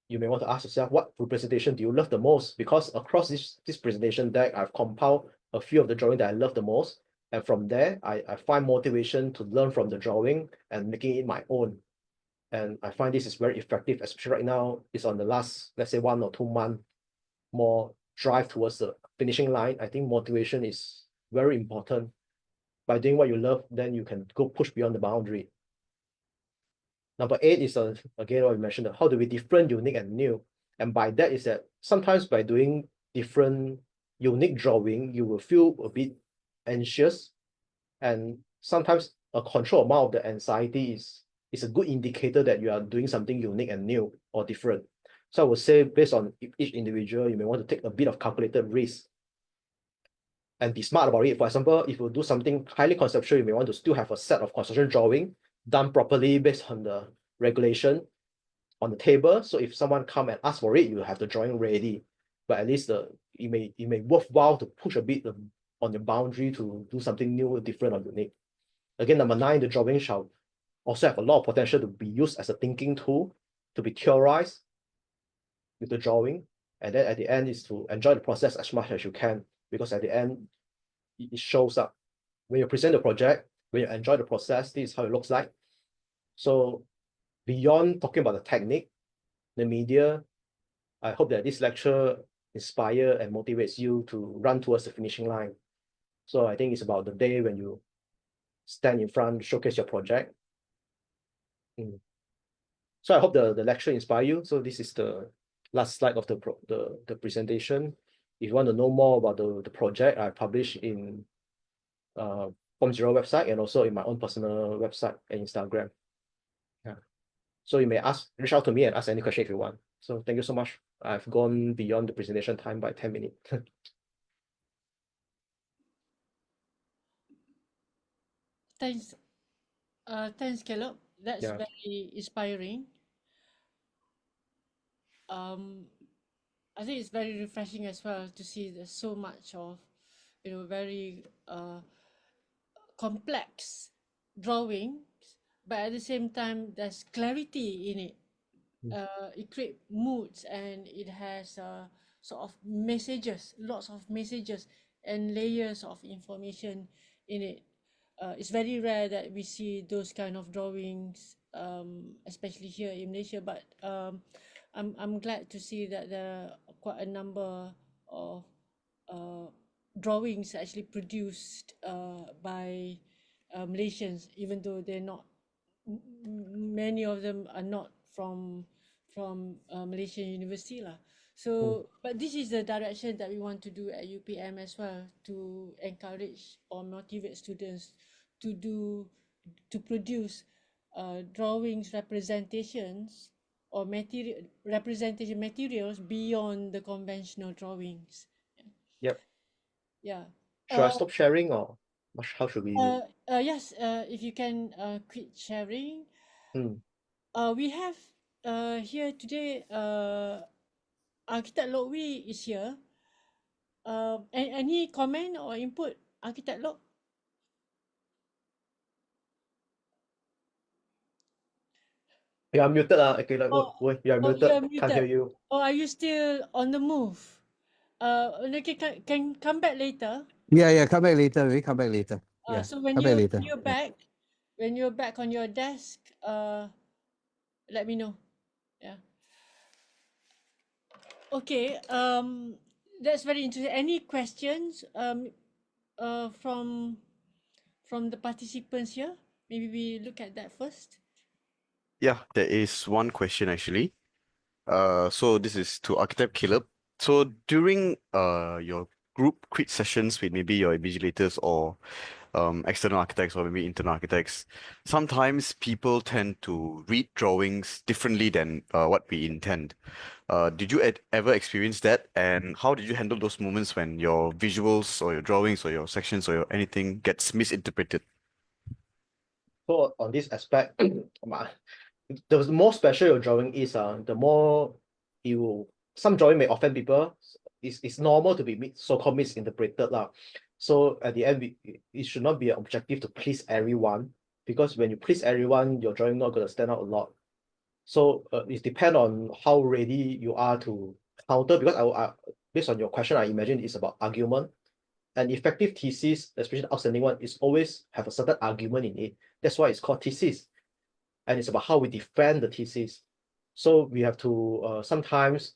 you may want to ask yourself, what representation do you love the most? Because across this presentation deck, I've compiled a few of the drawing that I love the most. And from there, I find motivation to learn from the drawing and making it my own. And I find this is very effective, especially right now, it's on the last, let's say 1 or 2 months, more drive towards the finishing line. I think motivation is very important. By doing what you love, then you can go push beyond the boundary. Number 8 is, again, what we mentioned, how to be different, unique, and new. And by that is that sometimes by doing different, unique drawing, you will feel a bit anxious. And sometimes a control amount of the anxiety is a good indicator that you are doing something unique and new or different. So I would say based on each individual, you may want to take a bit of calculated risk and be smart about it. For example, if you do something highly conceptual, you may want to still have a set of construction drawing done properly based on the regulation on the table. So if someone come and ask for it, you have the drawing ready. But at least it may worthwhile to push a bit on the boundary to do something new, different, or unique. Again, number 9, the drawing shall also have a lot of potential to be used as a thinking tool, to be theorized with the drawing. And then at the end is to enjoy the process as much as you can, because at the end, it shows up. When you present the project, when you enjoy the process, this is how it looks like. So beyond talking about the technique, the media, I hope that this lecture inspire and motivates you to run towards the finishing line. So I think it's about the day when you stand in front, showcase your project. So I hope the lecture inspire you. So this is the last slide of the presentation. If you want to know more about the project, I publish in Form Zero website and also in my own personal website and Instagram. Yeah. So you may reach out to me and ask any question if you want. So thank you so much. I've gone beyond the presentation time by 10 minutes. Thanks, Caleb. That's Yeah. very inspiring. I think it's very refreshing as well to see there's so much of, very complex drawings, but at the same time there's clarity in it. It creates moods and it has sort of messages, lots of messages and layers of information in it. It's very rare that we see those kind of drawings, especially here in Malaysia. But I'm glad to see that there are quite a number of drawings actually produced by Malaysians, even though they're not. Many of them are not from Malaysian University lah. So, but this is the direction that we want to do at UPM as well, to encourage or motivate students to produce drawings, representations, or representation materials beyond the conventional drawings. Yep. Yeah. Should I stop sharing or how should we? Yes. If you can quit sharing. Hmm. We have here today. Architect Lokwi is here. Any comment or input, Architect Lok? You are muted. Okay, like, Oh, you are oh, muted. you're Can't hear muted. you. Or are you still on the move? Okay, can come back later. Yeah, come back later. We come back later. Yeah, So when come back later. you're Yeah. back, when you're back on your desk, let me know. Yeah. Okay. That's very interesting. Any questions? From the participants here. Maybe we look at that first. Yeah, there is one question actually. So this is to Architect Caleb. So during your group crit sessions with maybe your invigilators or external architects or maybe internal architects, sometimes people tend to read drawings differently than what we intend. Did you ever experience that? And how did you handle those moments when your visuals or your drawings or your sections or your anything gets misinterpreted? So on this aspect, the more special your drawing is, the more some drawing may offend people. It's normal to be so-called misinterpreted lah. So at the end, it should not be an objective to please everyone, because when you please everyone, your drawing not gonna stand out a lot. So it depends on how ready you are to counter. Because based on your question, I imagine it's about argument. An effective thesis, especially the outstanding one, is always have a certain argument in it. That's why it's called thesis, and it's about how we defend the thesis. So we have to sometimes,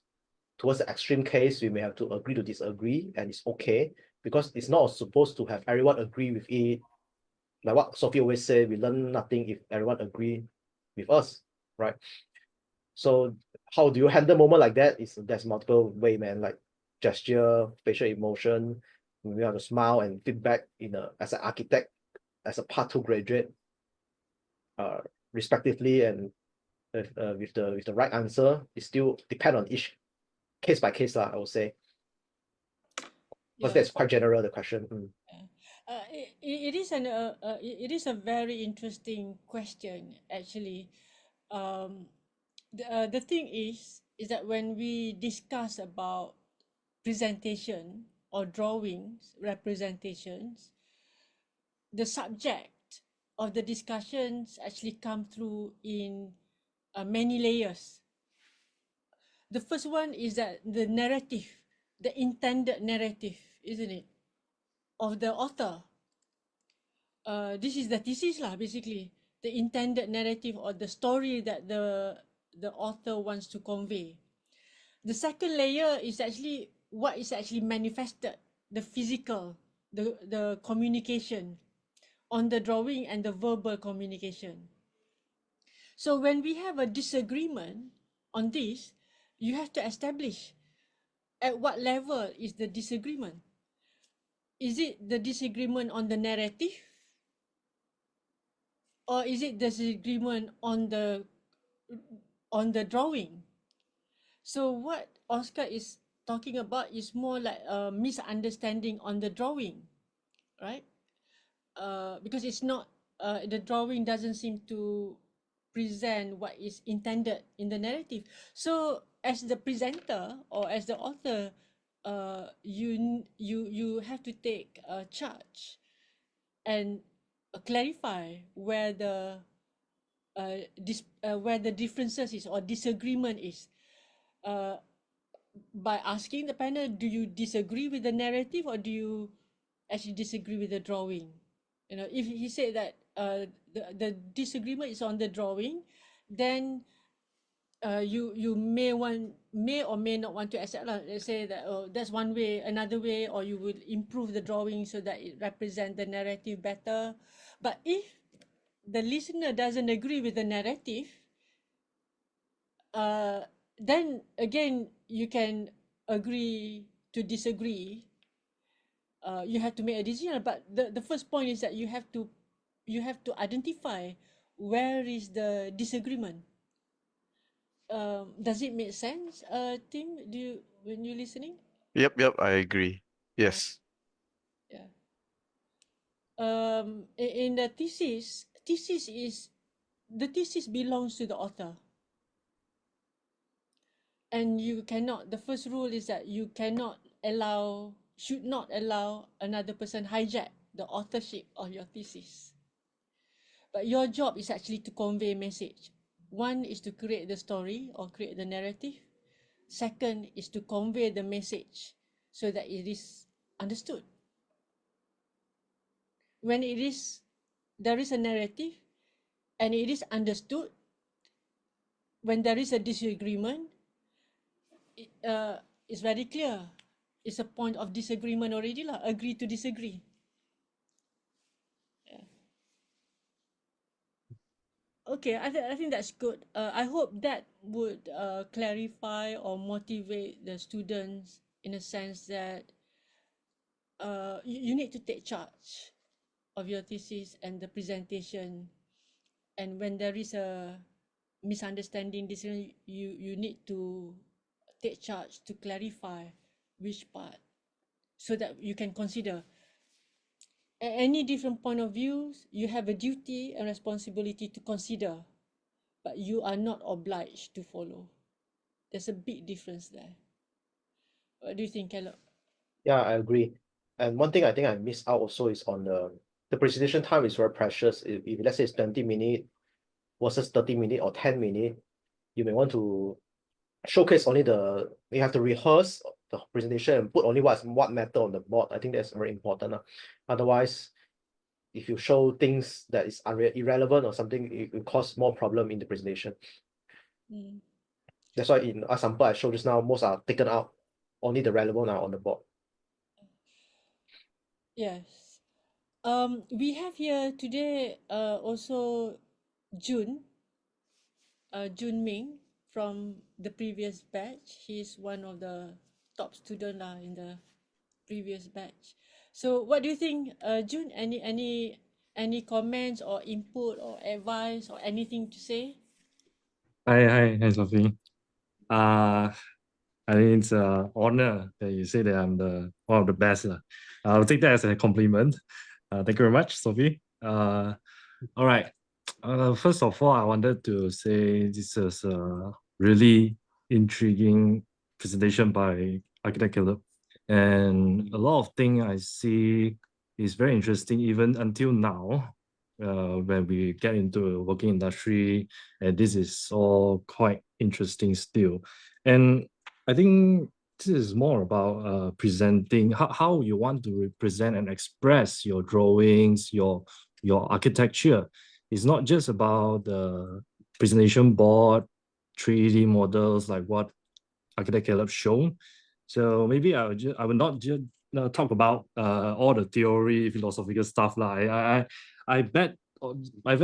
towards the extreme case, we may have to agree to disagree, and it's okay, because it's not supposed to have everyone agree with it. Like what Sophie always say, we learn nothing if everyone agree with us, right? So how do you handle moment like that? There's multiple way, man, like gesture, facial emotion. We have to smile and feedback as an architect, as a part 2 graduate, respectively, and with the right answer. It still depend on each case by case, I would say. Because Yeah. that's quite general, the question. It is a very interesting question actually. The thing is that when we discuss about presentation or drawings representations, the subject of the discussions actually come through in many layers. The first one is that the narrative, the intended narrative, isn't it, of the author. This is the thesis lah, basically the intended narrative or the story that the author wants to convey. The second layer is actually what is actually manifested, the physical, the communication on the drawing and the verbal communication. So when we have a disagreement on this, you have to establish at what level is the disagreement. Is it the disagreement on the narrative, or is it disagreement on the drawing? So what Oscar is talking about is more like a misunderstanding on the drawing, right? Because it's not the drawing doesn't seem to present what is intended in the narrative. So as the presenter or as the author, you have to take charge and clarify where where the differences is or disagreement is. By asking the panel, do you disagree with the narrative or do you actually disagree with the drawing? You know, if he said that the disagreement is on the drawing, then you may or may not want to accept. Let's say that that's one way, another way, or you will improve the drawing so that it represents the narrative better. But if the listener doesn't agree with the narrative, then again you can agree to disagree. You have to make a decision, but the first point is that you have to identify where is the disagreement. Does it make sense, Tim? Do you, when you're listening? Yep, I agree. Yes. Yeah. In the thesis belongs to the author, and you cannot. The first rule is that you should not allow another person hijack the authorship of your thesis. But your job is actually to convey message. One is to create the story or create the narrative. Second is to convey the message so that it is understood. When there is a narrative and it is understood, when there is a disagreement, it's very clear. It's a point of disagreement already lah. Agree to disagree. Yeah. Okay, I think that's good. I hope that would clarify or motivate the students in a sense that you need to take charge of your thesis and the presentation. And when there is a misunderstanding, you need to take charge to clarify which part so that you can consider any different point of views. You have a duty and responsibility to consider, but you are not obliged to follow. There's a big difference there. What do you think, Caleb? Yeah, I agree. And one thing I think I missed out also is on the presentation time is very precious. If let's say it's 20 minutes versus 30 minutes or 10 minutes, you may want to showcase only you have to rehearse the presentation and put only what matter on the board. I think that's very important. Otherwise, if you show things that is irrelevant or something, it will cause more problem in the presentation. That's why in a sample I showed just now, most are taken out. Only the relevant are on the board. Yes. We have here today also Jun Ming from the previous batch. He's one of the top student in the previous batch. So what do you think, Jun? Any comments or input or advice or anything to say? Hi, Sophie. I think it's an honor that you say that I'm one of the best. I'll take that as a compliment. Thank you very much, Sophie. All right. First of all, I wanted to say this is a really intriguing presentation by Architect Caleb. And a lot of things I see is very interesting even until now. When we get into the working industry, and this is all quite interesting still. And I think this is more about presenting how you want to represent and express your drawings, your architecture. It's not just about the presentation board, 3D models like what Architect Caleb shown. So maybe I would not just talk about all the theory, philosophical stuff. I bet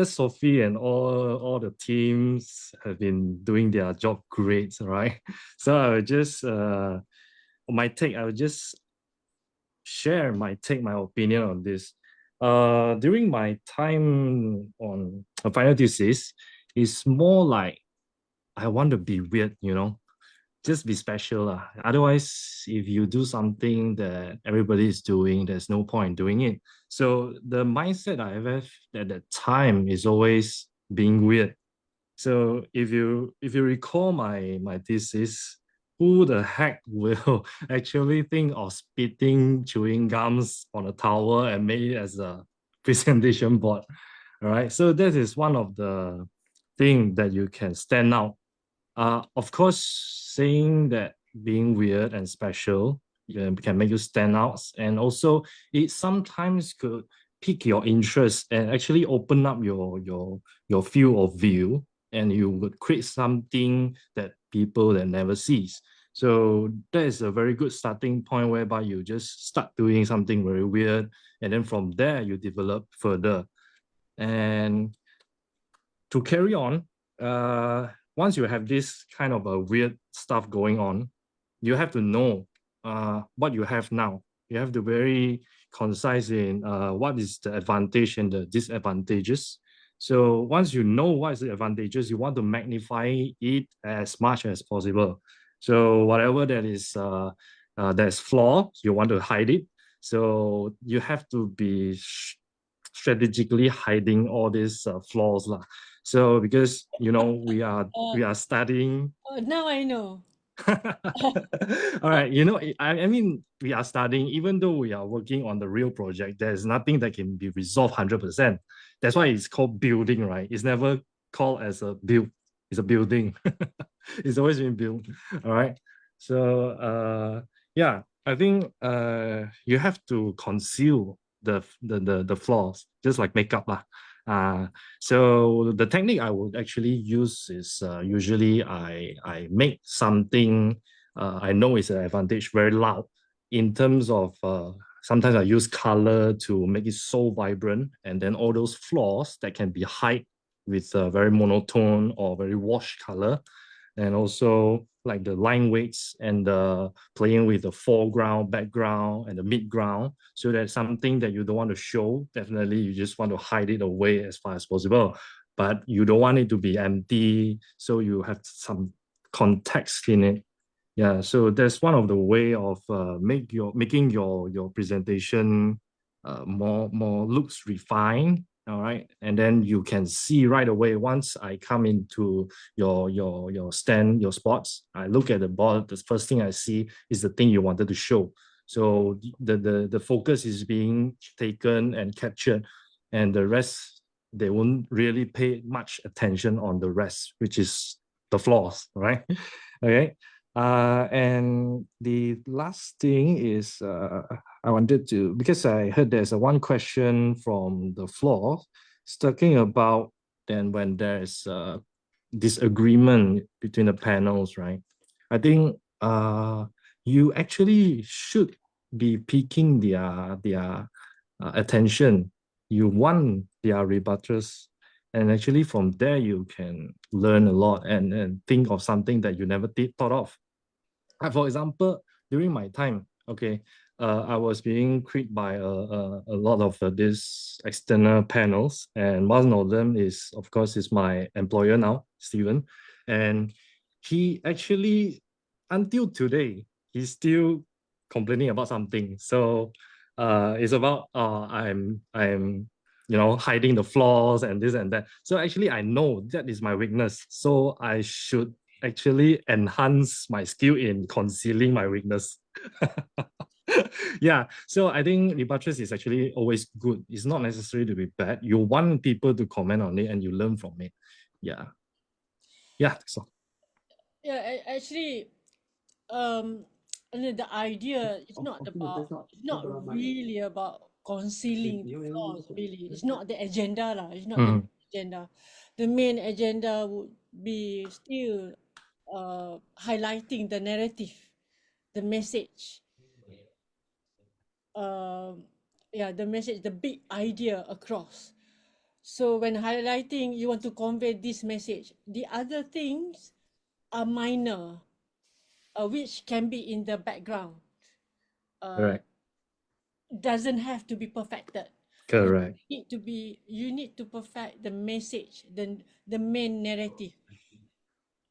Sophie and all the teams have been doing their job great, right? So I would just I would just share my opinion on this. During my time on a final thesis, it's more like I want to be weird, just be special. Otherwise, if you do something that everybody is doing, there's no point in doing it. So the mindset I have at that time is always being weird. So if you recall my thesis, who the heck will actually think of spitting chewing gums on a towel and make it as a presentation board? All right. So that is one of the things that you can stand out. Of course, saying that being weird and special can make you stand out, and also it sometimes could pique your interest and actually open up your field of view, and you would create something that people that never sees. So that is a very good starting point whereby you just start doing something very weird, and then from there you develop further. And to carry on, once you have this kind of a weird stuff going on, you have to know what you have now. You have to be very concise in what is the advantage and the disadvantages. So once you know what is the advantages, you want to magnify it as much as possible. So whatever that is that's flaw, you want to hide it. So you have to be strategically hiding all these flaws. So because we are studying. Now I know. All right, I mean, we are studying, even though we are working on the real project, there's nothing that can be resolved 100%. That's why it's called building, right? It's never called as a build. It's a building. It's always been built. All right. So yeah, I think you have to conceal the flaws, just like makeup lah. So the technique I would actually use is usually I make something I know is an advantage very loud in terms of sometimes I use color to make it so vibrant, and then all those flaws that can be hide with a very monotone or very wash color, and also like the line weights and the playing with the foreground, background, and the midground, so that something that you don't want to show, definitely you just want to hide it away as far as possible, but you don't want it to be empty, so you have some context in it. Yeah, so that's one of the way of making your presentation more looks refined. All right, and then you can see right away once I come into your stand, your spots. I look at the board. The first thing I see is the thing you wanted to show. So the focus is being taken and captured, and the rest they won't really pay much attention on the rest, which is the flaws, right? Okay. And the last thing is I wanted to, because I heard there's a one question from the floor, it's talking about then when there's a disagreement between the panels, right? I think you actually should be piquing their attention. You want their rebuttals, and actually from there you can learn a lot and think of something that you never thought of. For example, during my time, okay, I was being created by a lot of these external panels, and one of them is, of course, is my employer now, Steven, and he actually, until today, he's still complaining about something. So, it's about I'm hiding the flaws and this and that. So actually, I know that is my weakness. So I should actually enhance my skill in concealing my weakness. Yeah, so I think rebuttal is actually always good. It's not necessary to be bad. You want people to comment on it and you learn from it. Yeah. Yeah, so. Yeah, actually, and then the idea is not really about concealing the flaws, really. It's not the agenda lah. It's not the main agenda. The main agenda would be still highlighting the narrative, the message. Yeah, the message, the big idea across. So when highlighting, you want to convey this message. The other things are minor, which can be in the background. Correct. Doesn't have to be perfected. Correct. You need to perfect the message, the main narrative.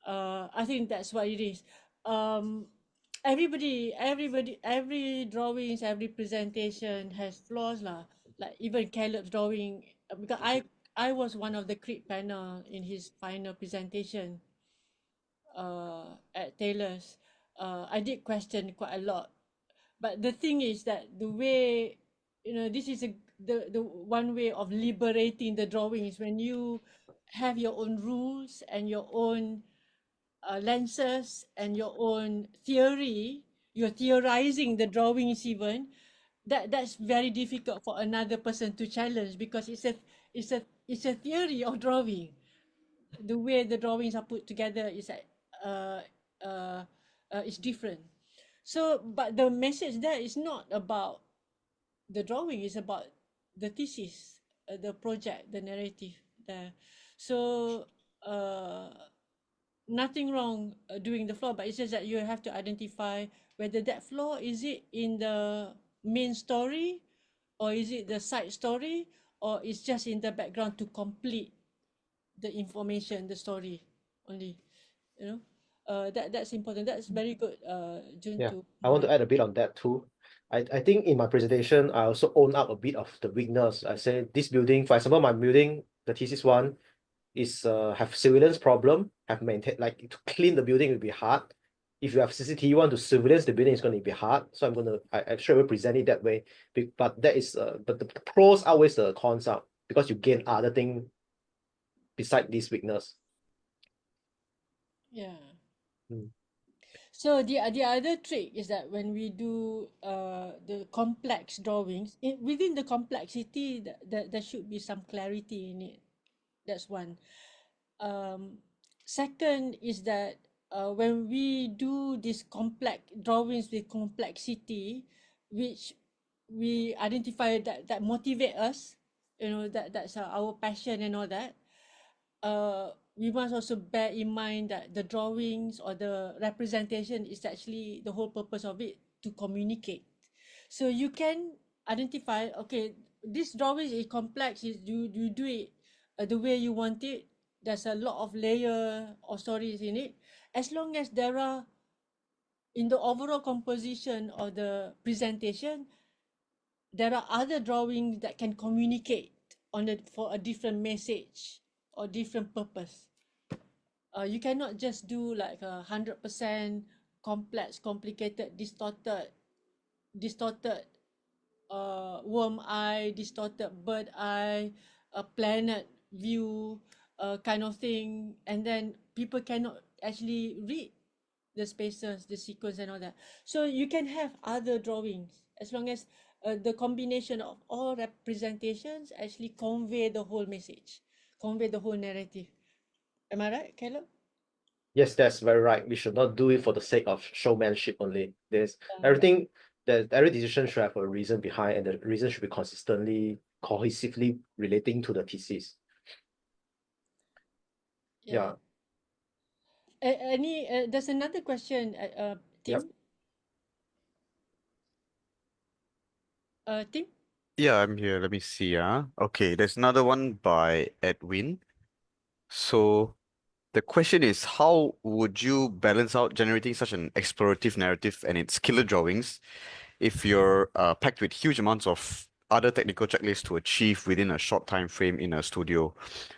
I think that's what it is. Every drawings, every presentation has flaws lah. Like even Caleb's drawing, because I was one of the crit panel in his final presentation at Taylor's. I did question quite a lot, but the thing is that the way, this is the one way of liberating the drawings when you have your own rules and your own lenses and your own theory. You're theorizing the drawings even. That's very difficult for another person to challenge, because it's a theory of drawing. The way the drawings are put together is different. So, but the message there is not about the drawing, it's about the thesis, the project, the narrative there. So nothing wrong doing the flaw, but it's just that you have to identify whether that flaw, is it in the main story, or is it the side story, or it's just in the background to complete the information, the story only. That's important. That's very good, Jun. Yeah, I want to add a bit on that too. I think in my presentation, I also own up a bit of the weakness. I say this building, for example, my building, the thesis one, is have surveillance problem, have maintained, like to clean the building will be hard. If you have CCTV one to surveillance the building, it's going to be hard. So I sure will present it that way. But that is but the pros outweighs the cons out, because you gain other thing beside this weakness. Yeah. Mm. So the other trick is that when we do the complex drawings, within the complexity, there should be some clarity in it. That's one. Second is that when we do these complex drawings with complexity, which we identify that motivate us, you know, that's our passion and all that. We must also bear in mind that the drawings or the representation is actually the whole purpose of it to communicate. So you can identify, okay, this drawing is complex, you do it the way you want it. There's a lot of layer or stories in it. As long as there are, in the overall composition of the presentation, there are other drawings that can communicate for a different message or different purpose. You cannot just do like 100% complex, complicated, distorted worm eye, distorted bird eye, a planet view kind of thing, and then people cannot actually read the spaces, the sequence and all that. So you can have other drawings as long as the combination of all representations actually convey the whole message, convey the whole narrative. Am I right, Caleb? Yes, that's very right. We should not do it for the sake of showmanship only. There's everything that every decision should have a reason behind, and the reason should be consistently, cohesively relating to the thesis. Yeah. There's another question, Tim. Tim? Yeah, I'm here. Let me see. Okay, there's another one by Edwin. So the question is, how would you balance out generating such an explorative narrative and its killer drawings if you're packed with huge amounts of other technical checklists to achieve within a short time frame in a studio?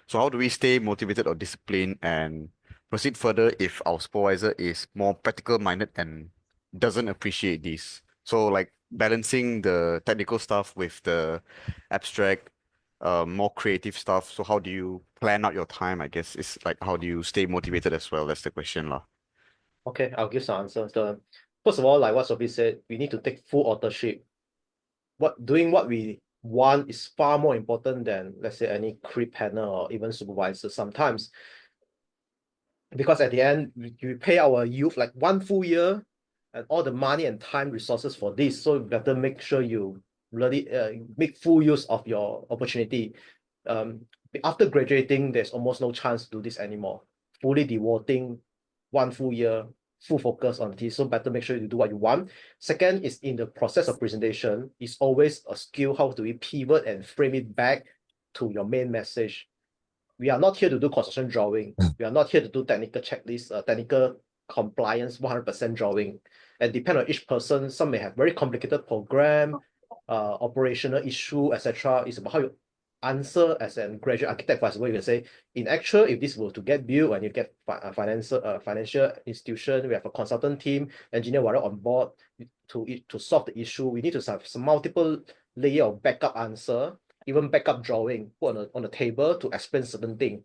So how do we stay motivated or disciplined and proceed further if our supervisor is more practical minded and doesn't appreciate these? So like balancing the technical stuff with the abstract, more creative stuff. So how do you plan out your time? I guess it's like how do you stay motivated as well? That's the question, lah. Okay, I'll give some answers. First of all, like what Sophie said, we need to take full authorship. Doing what we want is far more important than, let's say, any creep panel or even supervisor sometimes. Because at the end, we pay our youth like 1 full year and all the money and time resources for this. So you better make sure you really make full use of your opportunity. After graduating, there's almost no chance to do this anymore. Fully devoting 1 full year, full focus on this. So better make sure you do what you want. Second is in the process of presentation, it's always a skill how do we pivot and frame it back to your main message. We are not here to do construction drawing. We are not here to do technical checklist, technical compliance, 100% drawing. And depend on each person, some may have very complicated program, operational issue, etc. It's about how you answer as a graduate architect, for example, you can say, in actual, if this were to get built and you get financial institution, we have a consultant team, engineer were on board to solve the issue. We need to have some multiple layer of backup answer, even backup drawing, put on the table to explain certain thing.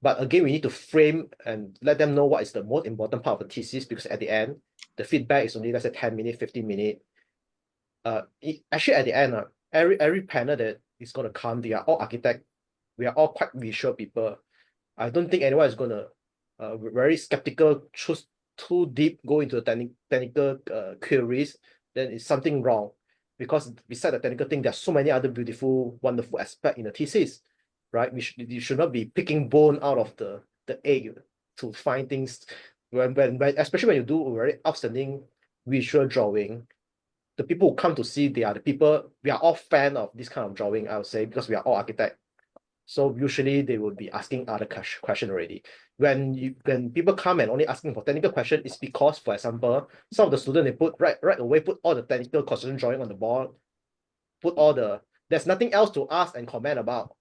But again, we need to frame and let them know what is the most important part of the thesis, because at the end, the feedback is only, let's say, 10 minutes, 15 minutes. Actually, at the end, every panel that is going to come, they are all architect. We are all quite visual people. I don't think anyone is going to very skeptical, choose too deep, go into the technical queries, then it's something wrong. Because beside the technical thing, there's so many other beautiful, wonderful aspects in the thesis, right? You should not be picking bone out of the egg to find things. When especially when you do very outstanding visual drawing, the people who come to see, they are the people, we are all fan of this kind of drawing, I would say, because we are all architect. So usually they will be asking other question already. When people come and only asking for technical question, it's because, for example, some of the students, they put right away, put all the technical construction drawing on the board, there's nothing else to ask and comment about.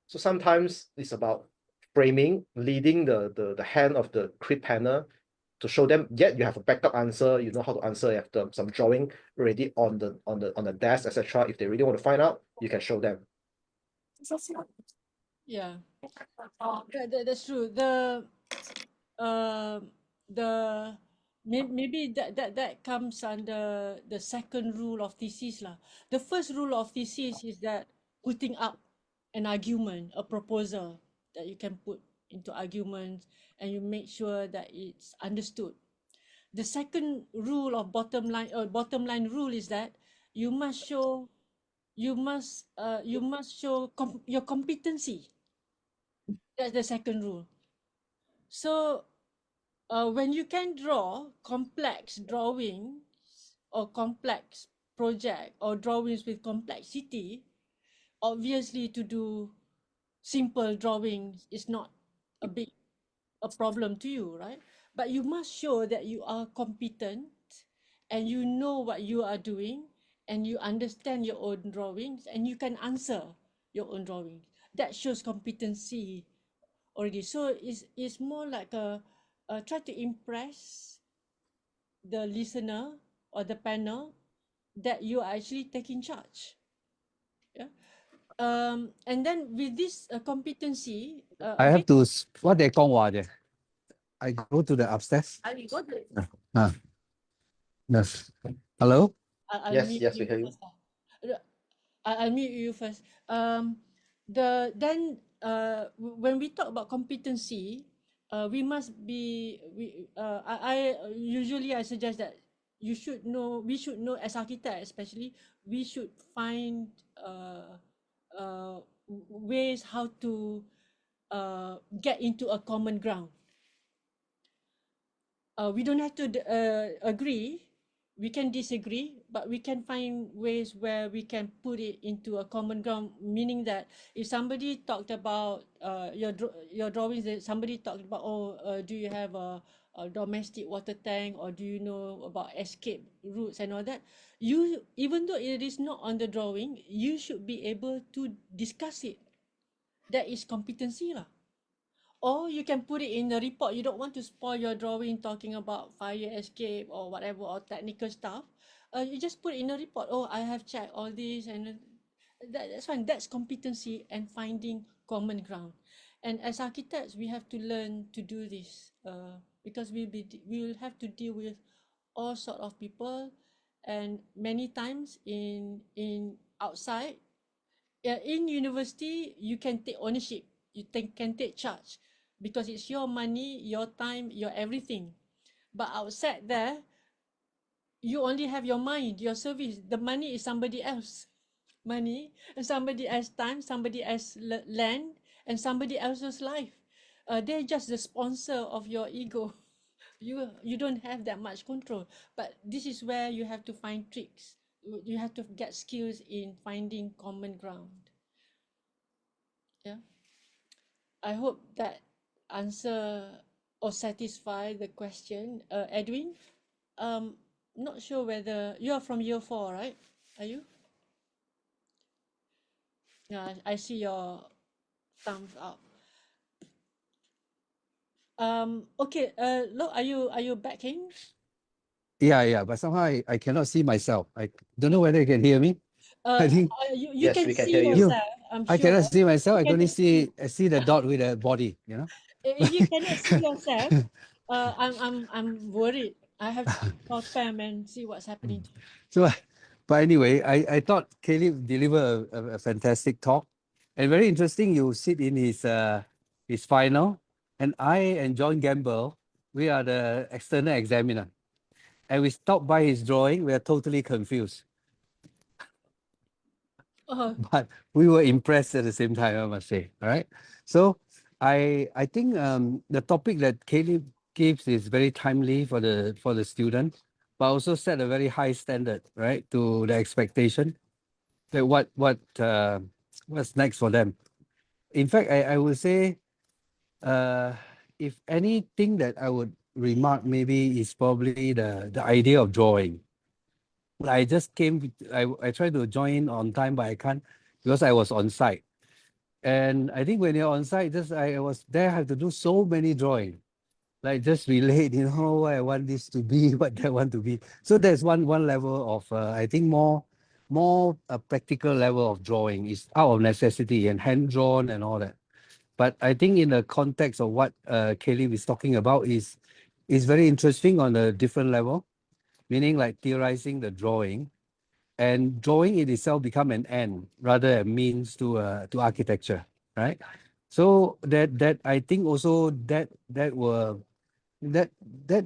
So sometimes it's about framing, leading the hand of the crit panel to show them, yet you have a backup answer, you know how to answer, you have some drawing already on the desk, etc. If they really want to find out, you can show them. Yeah, that's true. the maybe that comes under the second rule of thesis lah. The first rule of thesis is that putting up an argument, a proposal that you can put into arguments, and you make sure that it's understood. The second rule of bottom line rule is that you must show your competency. That's the second rule. So when you can draw complex drawings or complex project or drawings with complexity, obviously to do simple drawings is not a problem to you, right? But you must show that you are competent and you know what you are doing and you understand your own drawings and you can answer your own drawings. That shows competency already. So it's more like try to impress the listener or the panel that you are actually taking charge. Yeah. And then with this competency, I have again, to what they call what I go to the upstairs. Yes. Hello. I'll Yes, mute yes, we you hear you. first. I'll mute you first. When we talk about competency, we must be I usually I suggest that we should know as architects especially, we should find ways how to get into a common ground. We don't have to agree, we can disagree, but we can find ways where we can put it into a common ground, meaning that if somebody talked about your drawings, that somebody talked about, do you have a domestic water tank, or do you know about escape routes and all that, you, even though it is not on the drawing, you should be able to discuss it. That is competency lah. Or you can put it in the report. You don't want to spoil your drawing talking about fire escape or whatever, or technical stuff. You just put it in a report. Oh, I have checked all this, and that's fine. That's competency and finding common ground. And as architects, we have to learn to do this because we will have to deal with all sort of people, and many times in outside, in university, you can take ownership. You can take charge because it's your money, your time, your everything. But outside there, you only have your mind, your service. The money is somebody else money, and somebody else time, somebody else land, and somebody else's life. They're just the sponsor of your ego. You don't have that much control. But this is where you have to find tricks. You have to get skills in finding common ground. Yeah. I hope that answer or satisfy the question. Edwin, not sure whether you are from year 4, right? Are you? Yeah, I see your thumbs up. Okay. Look, are you backing? Yeah, but somehow I cannot see myself. I don't know whether you can hear me. I think You Yes, can we can see hear you. yourself. I'm I sure. cannot see myself. You I can only cannot see I see the dot with the body, you know. If you cannot see yourself, I'm worried. I have to call Pam and see what's happening to you. So, but anyway, I thought Caleb delivered a fantastic talk, and very interesting. You sit in his final, and I and John Gamble, we are the external examiner, and we stopped by his drawing. We are totally confused, but we were impressed at the same time, I must say. All right, so I think the topic that Caleb gives is very timely for the student, but also set a very high standard, right, to the expectation that what's next for them. In fact, I would say, if anything that I would remark maybe is probably the idea of drawing. I just came, I tried to join on time, but I can't because I was on site. And I think when you're on site, just I was there, I have to do so many drawing, like just relate, what I want this to be, what I want to be. So there's one level of, I think more a practical level of drawing is out of necessity and hand drawn and all that. But I think in the context of what Caleb is talking about is very interesting on a different level, meaning like theorizing the drawing, and drawing in itself become an end rather a means to architecture, right? So that I think also that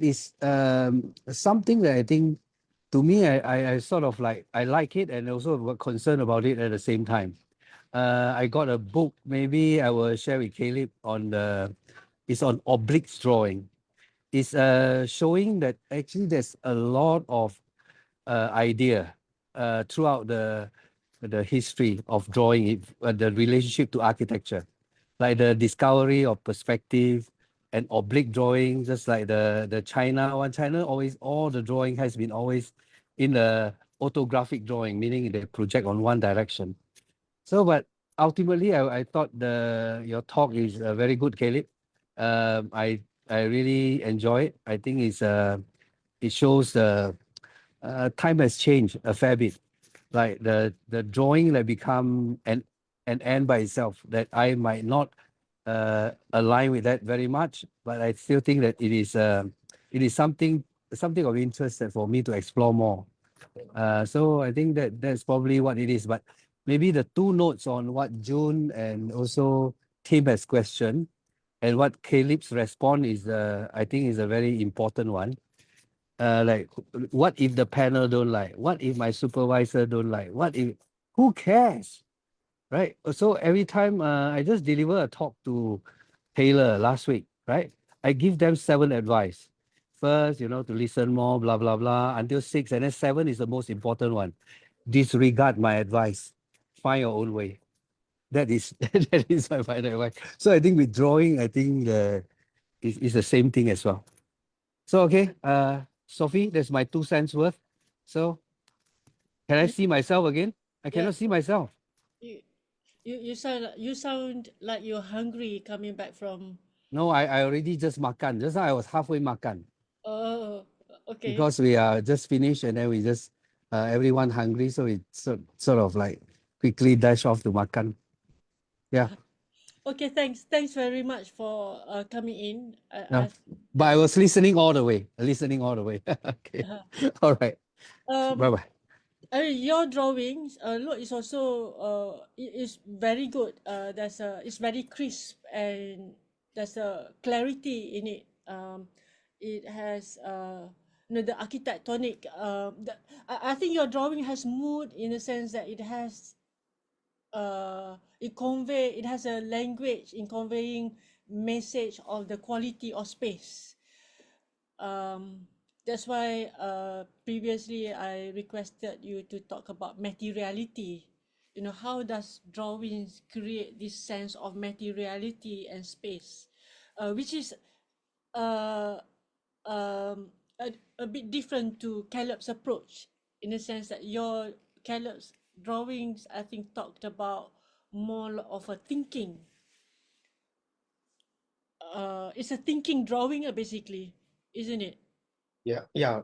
is something that I think, to me, I sort of like, I like it and also were concerned about it at the same time. I got a book, maybe I will share with Caleb it's on oblique drawing. It's showing that actually there's a lot of idea throughout the history of drawing, the relationship to architecture, like the discovery of perspective and oblique drawing, just like the China one. China always, all the drawing has been always in the orthographic drawing, meaning they project on one direction. So, but ultimately, I thought your talk is very good, Caleb. I really enjoy it. I think it shows time has changed a fair bit. Like the drawing that become an end by itself, that I might not align with that very much, but I still think that it is something of interest that for me to explore more. So I think that's probably what it is. But maybe the two notes on what June and also Tim has questioned, and what Caleb's response is, I think is a very important one. Like, what if the panel don't like? What if my supervisor don't like? What if, who cares? Right? So every time I just deliver a talk to Taylor last week, right? I give them 7 advice. First, to listen more, blah, blah, blah, until 6. And then 7 is the most important one. Disregard my advice. Find your own way. That is that is my final advice. So I think with drawing, I think it's the same thing as well. So, okay, Sophie, that's my 2 cents worth. So can I see myself again? I Yeah. cannot see myself. You sound like you're hungry coming back from. No, I already just makan. Just now I was halfway makan Oh, okay. because we are just finished and then we just everyone hungry, so we sort of like quickly dash off to makan. Yeah. Okay, thanks very much for coming in. Yeah. But I was listening all the way. Okay. All right. Bye um bye. your drawings look is also is very good. It's very crisp and there's a clarity in it. It has the architectonic I think your drawing has mood in the sense that it has it has a language in conveying message of the quality of space. That's why previously I requested you to talk about materiality. How does drawings create this sense of materiality and space, which is uh, a bit different to Caleb's approach, in the sense that your Caleb's drawings, I think, talked about more of a thinking. It's a thinking drawing, basically, isn't it? Yeah, yeah.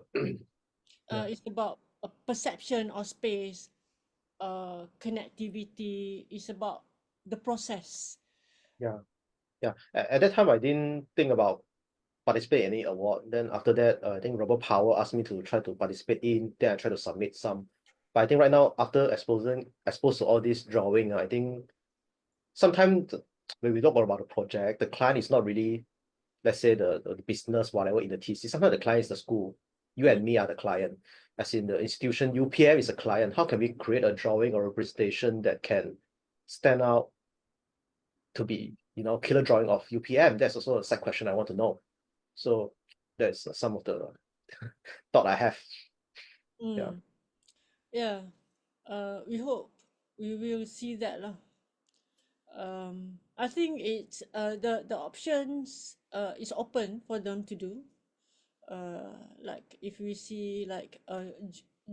It's about a perception of space, connectivity. It's about the process. Yeah. At that time, I didn't think about participate in any award. Then after that, I think Robert Power asked me to try to participate in. Then I try to submit some. But I think right now, after exposed to all this drawing, I think sometimes when we talk about the project, the client is not really, let's say, the business, whatever, in the thesis. Sometimes the client is the school. You and me are the client. As in the institution, UPM is a client. How can we create a drawing or a presentation that can stand out to be, killer drawing of UPM? That's also a side question I want to know. So that's some of the thought I have. Yeah. Yeah. We hope we will see that lah. I think it's the options is open for them to do. Like if we see like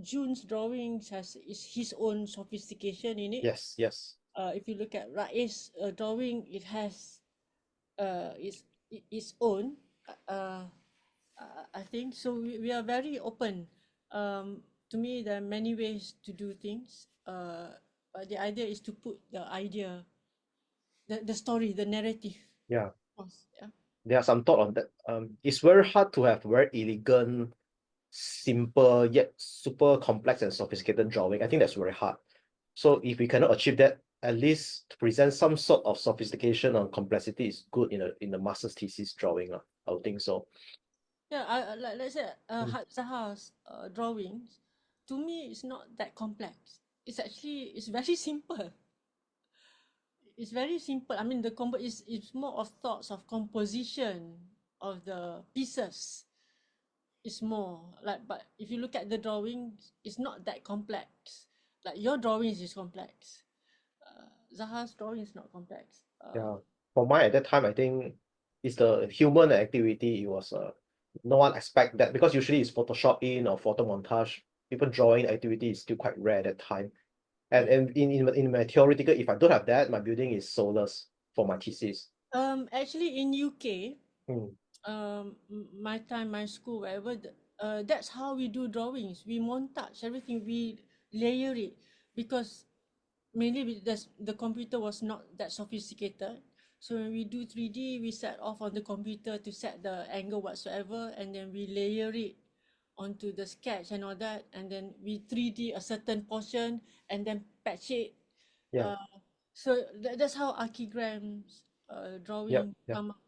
June's drawings is his own sophistication in it. Yes. If you look at Ra's drawing, it has its own. Uh, I think so. We are very open. To me, there are many ways to do things. But the idea is to put the idea the story, the narrative. Yeah. Of course, yeah. There are some thought on that. It's very hard to have very elegant, simple yet super complex and sophisticated drawing. I think that's very hard. So if we cannot achieve that, at least to present some sort of sophistication or complexity is good in the master's thesis drawing. I would think so. Yeah, like let's say Zaha's drawings, to me it's not that complex. It's very simple. It's very simple. I mean the combo is it's more of thoughts of composition of the pieces. It's more like, but if you look at the drawings, it's not that complex. Like your drawings is complex. Zaha's drawing is not complex. Yeah. For mine at that time, I think it's the human activity. It was no one expect that because usually it's Photoshop in or photo montage. People drawing activity is still quite rare at that time. And in my theoretical, if I don't have that, my building is soulless for my thesis. Actually in UK, Mm. my time, my school, whatever, that's how we do drawings. We montage everything, we layer it because mainly the computer was not that sophisticated. So when we do 3D, we set off on the computer to set the angle whatsoever, and then we layer it onto the sketch and all that, and then we 3D a certain portion and then patch it. Yeah. So that's how archigrams Yep. drawing Yeah. come up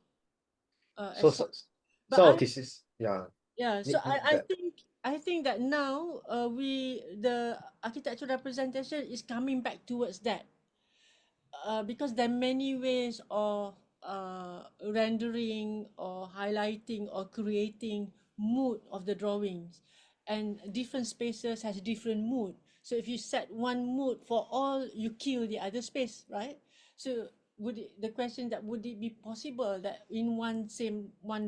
So as such. But so I thesis, yeah. Yeah, so Need that. I think that now the architectural representation is coming back towards that. Because there are many ways of rendering or highlighting or creating mood of the drawings, and different spaces has different mood. So if you set one mood for all, you kill the other space, right? So the question that would it be possible that in one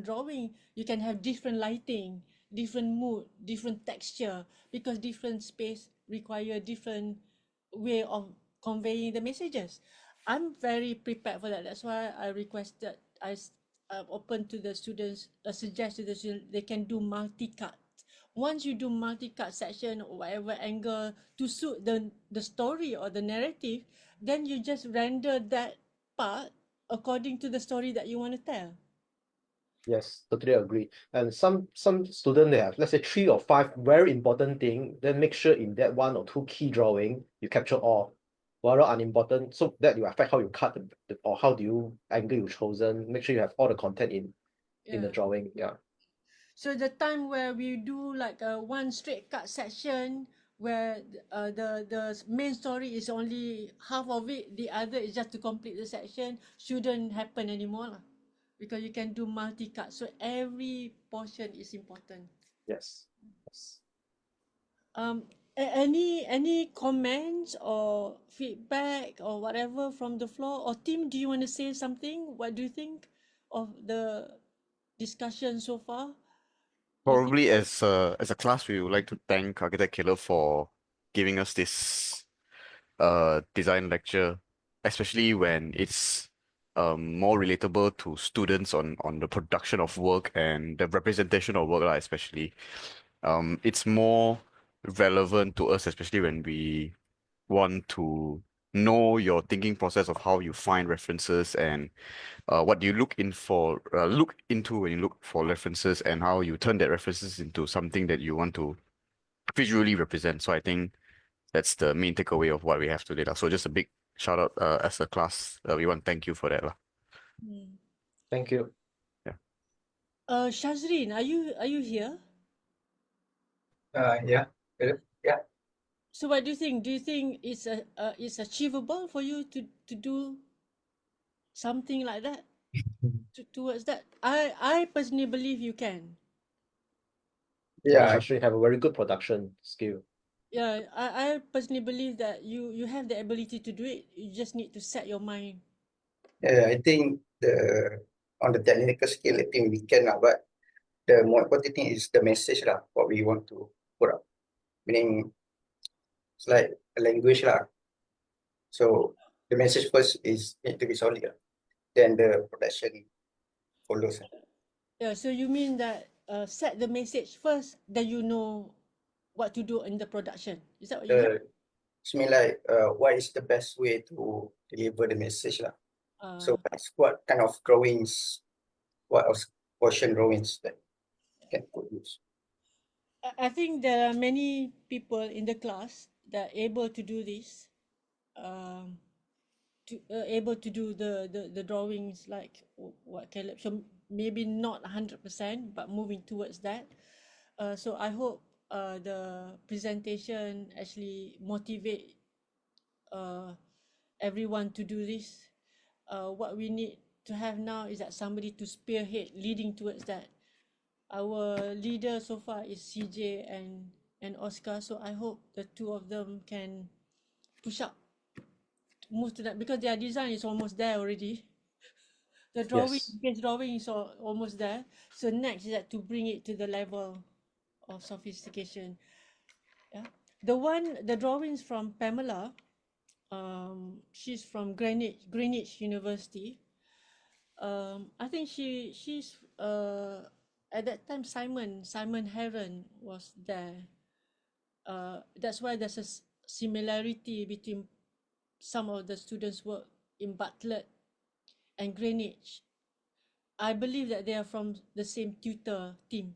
drawing you can have different lighting, different mood, different texture, because different space require different way of conveying the messages. I'm very prepared for that. That's why I requested, open to the students, suggest to the students they can do multi-cut. Once you do multi-cut section or whatever angle to suit the story or the narrative, then you just render that part according to the story that you want to tell. Yes, totally agree. And some student they have, let's say 3 or 5 very important thing, then make sure in that 1 or 2 key drawing you capture all. While unimportant, so that you affect how you cut or how do you angle you chosen. Make sure you have all the content in the Yeah. drawing. Yeah. So the time where we do like a one straight cut section where the main story is only half of it, the other is just to complete the section, shouldn't happen anymore lah. Because you can do multi-cut. So every portion is important. Yes. Yes. Any comments or feedback or whatever from the floor? Or Tim, do you want to say something? What do you think of the discussion so far? You think Probably as a class, we would like to thank Architect Killer for giving us this design lecture, especially when it's more relatable to students on the production of work and the representation of work lah, especially. It's more relevant to us, especially when we want to know your thinking process of how you find references and what you look into when you look for references and how you turn that references into something that you want to visually represent. So I think that's the main takeaway of what we have today lah. So just a big shout out as a class. We want to thank you for that lah. Thank you. Shazrin, are you here? Yeah. Yeah. So what do you think? Do you think it's achievable for you to do something like that towards that? I personally believe you can. Yeah. Actually have a very good production skill. Yeah, I personally believe that you have the ability to do it. You just need to set your mind. Yeah, I think on the technical skill, I think we can, but the more important thing is the message lah, what we want to put up. Meaning, it's like a language lah. So the message first is need to be solid lah. Then the production follows. Yeah, so you mean that set the message first, then you know what to do in the production. Is that what you mean? It's mean like what is the best way to deliver the message lah. So what kind of drawings, what else portion drawings that could use? I think there are many people in the class that are able to do this, able to do the drawings like what Caleb. So maybe not 100%, but moving towards that. So I hope the presentation actually motivate everyone to do this. What we need to have now is that somebody to spearhead, leading towards that. Our leader so far is CJ and Oscar, so I hope the two of them can push up, move to that, because their design is almost there already. The drawing, Yes. base drawing is almost there. So next is that to bring it to the level of sophistication. Yeah, the drawings from Pamela. She's from Greenwich University. I think she's at that time Simon Heron was there. That's why there's a similarity between some of the students' work in Bartlett and Greenwich. I believe that they are from the same tutor team,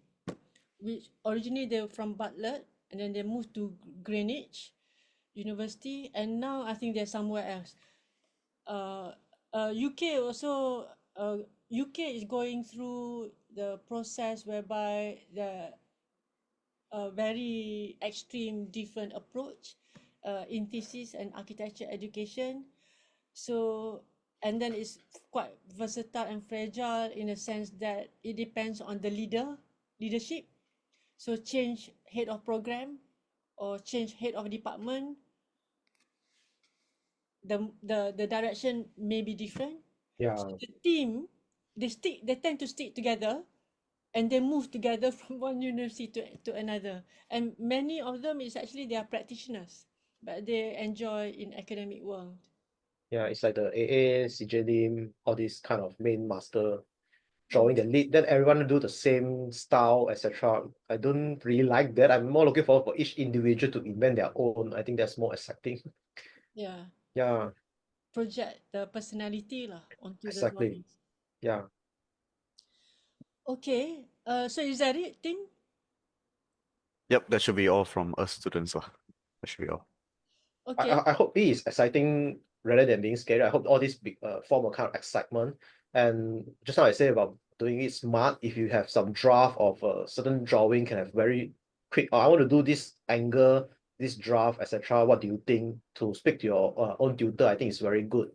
which originally they were from Bartlett and then they moved to Greenwich University, and now I think they're somewhere else. UK also, UK is going through the process whereby the very extreme different approach in thesis and architecture education. So, and then it's quite versatile and fragile in a sense that it depends on the leadership. So change head of program or change head of department, the direction may be different. Yeah. So the team, they tend to stick together and they move together from one university to another. And many of them is actually they are practitioners, but they enjoy in academic world. Yeah, it's like the AA, CJ Lim, all these kind of main master drawing the lead, then everyone do the same style, etc. I don't really like that. I'm more looking forward for each individual to invent their own. I think that's more exciting. Yeah, Yeah, project the personality lah onto the exactly. drawings. Yeah. Okay, so is that it, Tim? Yep, that should be all from us students lah. That should be all. Okay. I hope it is exciting rather than being scary. I hope all this form a kind of excitement. And just now I say about doing it smart, if you have some draft of a certain drawing, can have very quick, I want to do this angle, this draft, etc. What do you think? To speak to your own tutor, I think it's very good.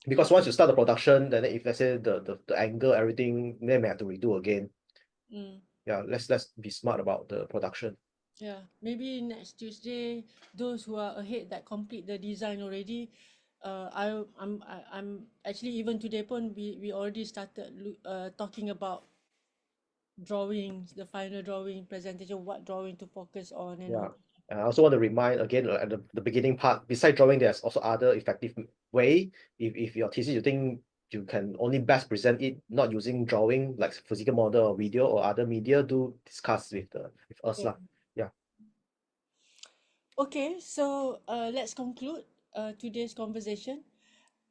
Because once you start the production, then if let's say the angle, everything, then we have to redo again. Yeah, let's be smart about the production. Yeah, maybe next Tuesday, those who are ahead that complete the design already, I'm actually even today pun we already started talking about drawings, the final drawing presentation, what drawing to focus on and all. And I also want to remind again at the beginning part, besides drawing, there's also other effective way. If your thesis you think you can only best present it not using drawing like physical model or video or other media, do discuss with us lah. Yeah. Okay, so let's conclude today's conversation.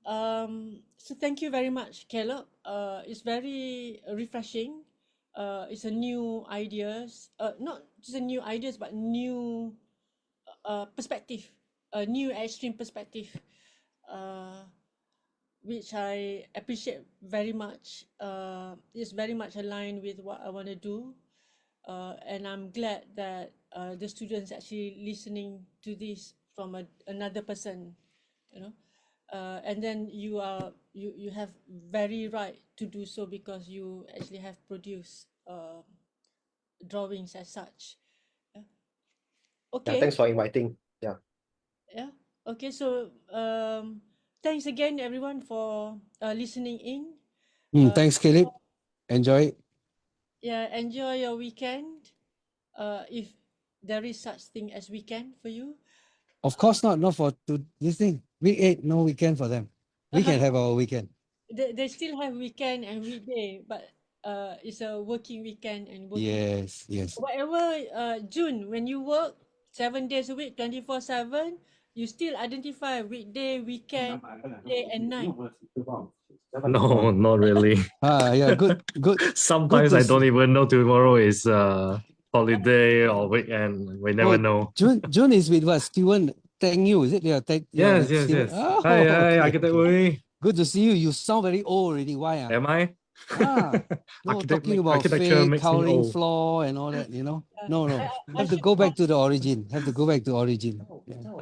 So thank you very much, Caleb. It's very refreshing. It's a new ideas, not just a new ideas, but new perspective, a new extreme perspective, which I appreciate very much. It's very much aligned with what I want to do. And I'm glad that the students actually listening to this from another person, you know. And then you have very right to do so because you actually have produced drawings as such. Yeah. Okay. Yeah, thanks for inviting. Yeah. Yeah. Okay. So thanks again everyone for listening in. Thanks, Caleb. Enjoy it. Yeah. Enjoy your weekend. If there is such thing as weekend for you. Of course not for this thing. Week 8, no weekend for them. We can have our weekend. They still have weekend and weekday, but it's a working weekend and working. Yes. Whatever, June, when you work 7 days a week, 24/7, You still identify weekday, weekend, day and night. No, not really. Yeah, good, good. Sometimes to I s- don't even know tomorrow is holiday or weekend. We never Oh, know. June is with what? Steven Tang Yu, is it? Yeah, Yes, with yes, Steven. yes. Oh, Hi, okay, Architect okay. Wei. Good to see you. You sound very old already. Why? Am I? No, talking about Architecture fake makes me cowling old. floor and all that, No, I have to should go back to the origin. Have to go back to origin.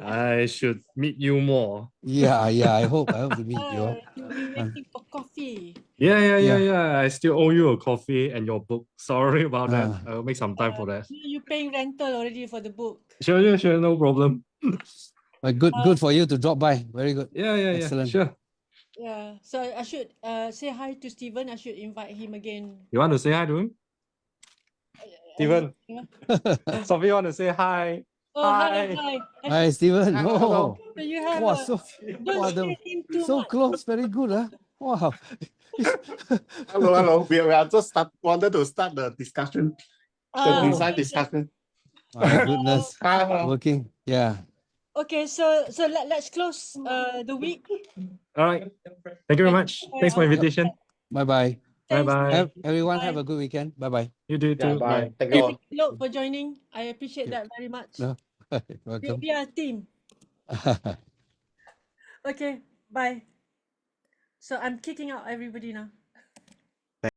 I should meet you more. Yeah, I hope to meet you all. you'll be waiting for coffee. Yeah. I still owe you a coffee and your book. Sorry about that. Ah. I'll make some time for that. You're paying rental already for the book. Sure, no problem. But good for you to drop by. Very good. Yeah, Excellent. sure. Yeah, so I should say hi to Steven. I should invite him again. You want to say hi to him? Steven. Sophie want to say hi. Oh, hi. Hi, Steven. Hello. So you have Wow, don't scare him too so much. close. Very good, Wow. Hello. We are just wanted to start the discussion, the design discussion. My goodness. Hello. Working. Yeah. Okay, so let's close the week. All right. Thank you very much. Thanks for invitation. Bye-bye. Bye. Everyone Bye. have a good weekend. Bye-bye. You do Yeah, too. bye. Thank you all. Thank you for joining. I appreciate that very much. No. Welcome. We are a team. Okay, bye. So I'm kicking out everybody now.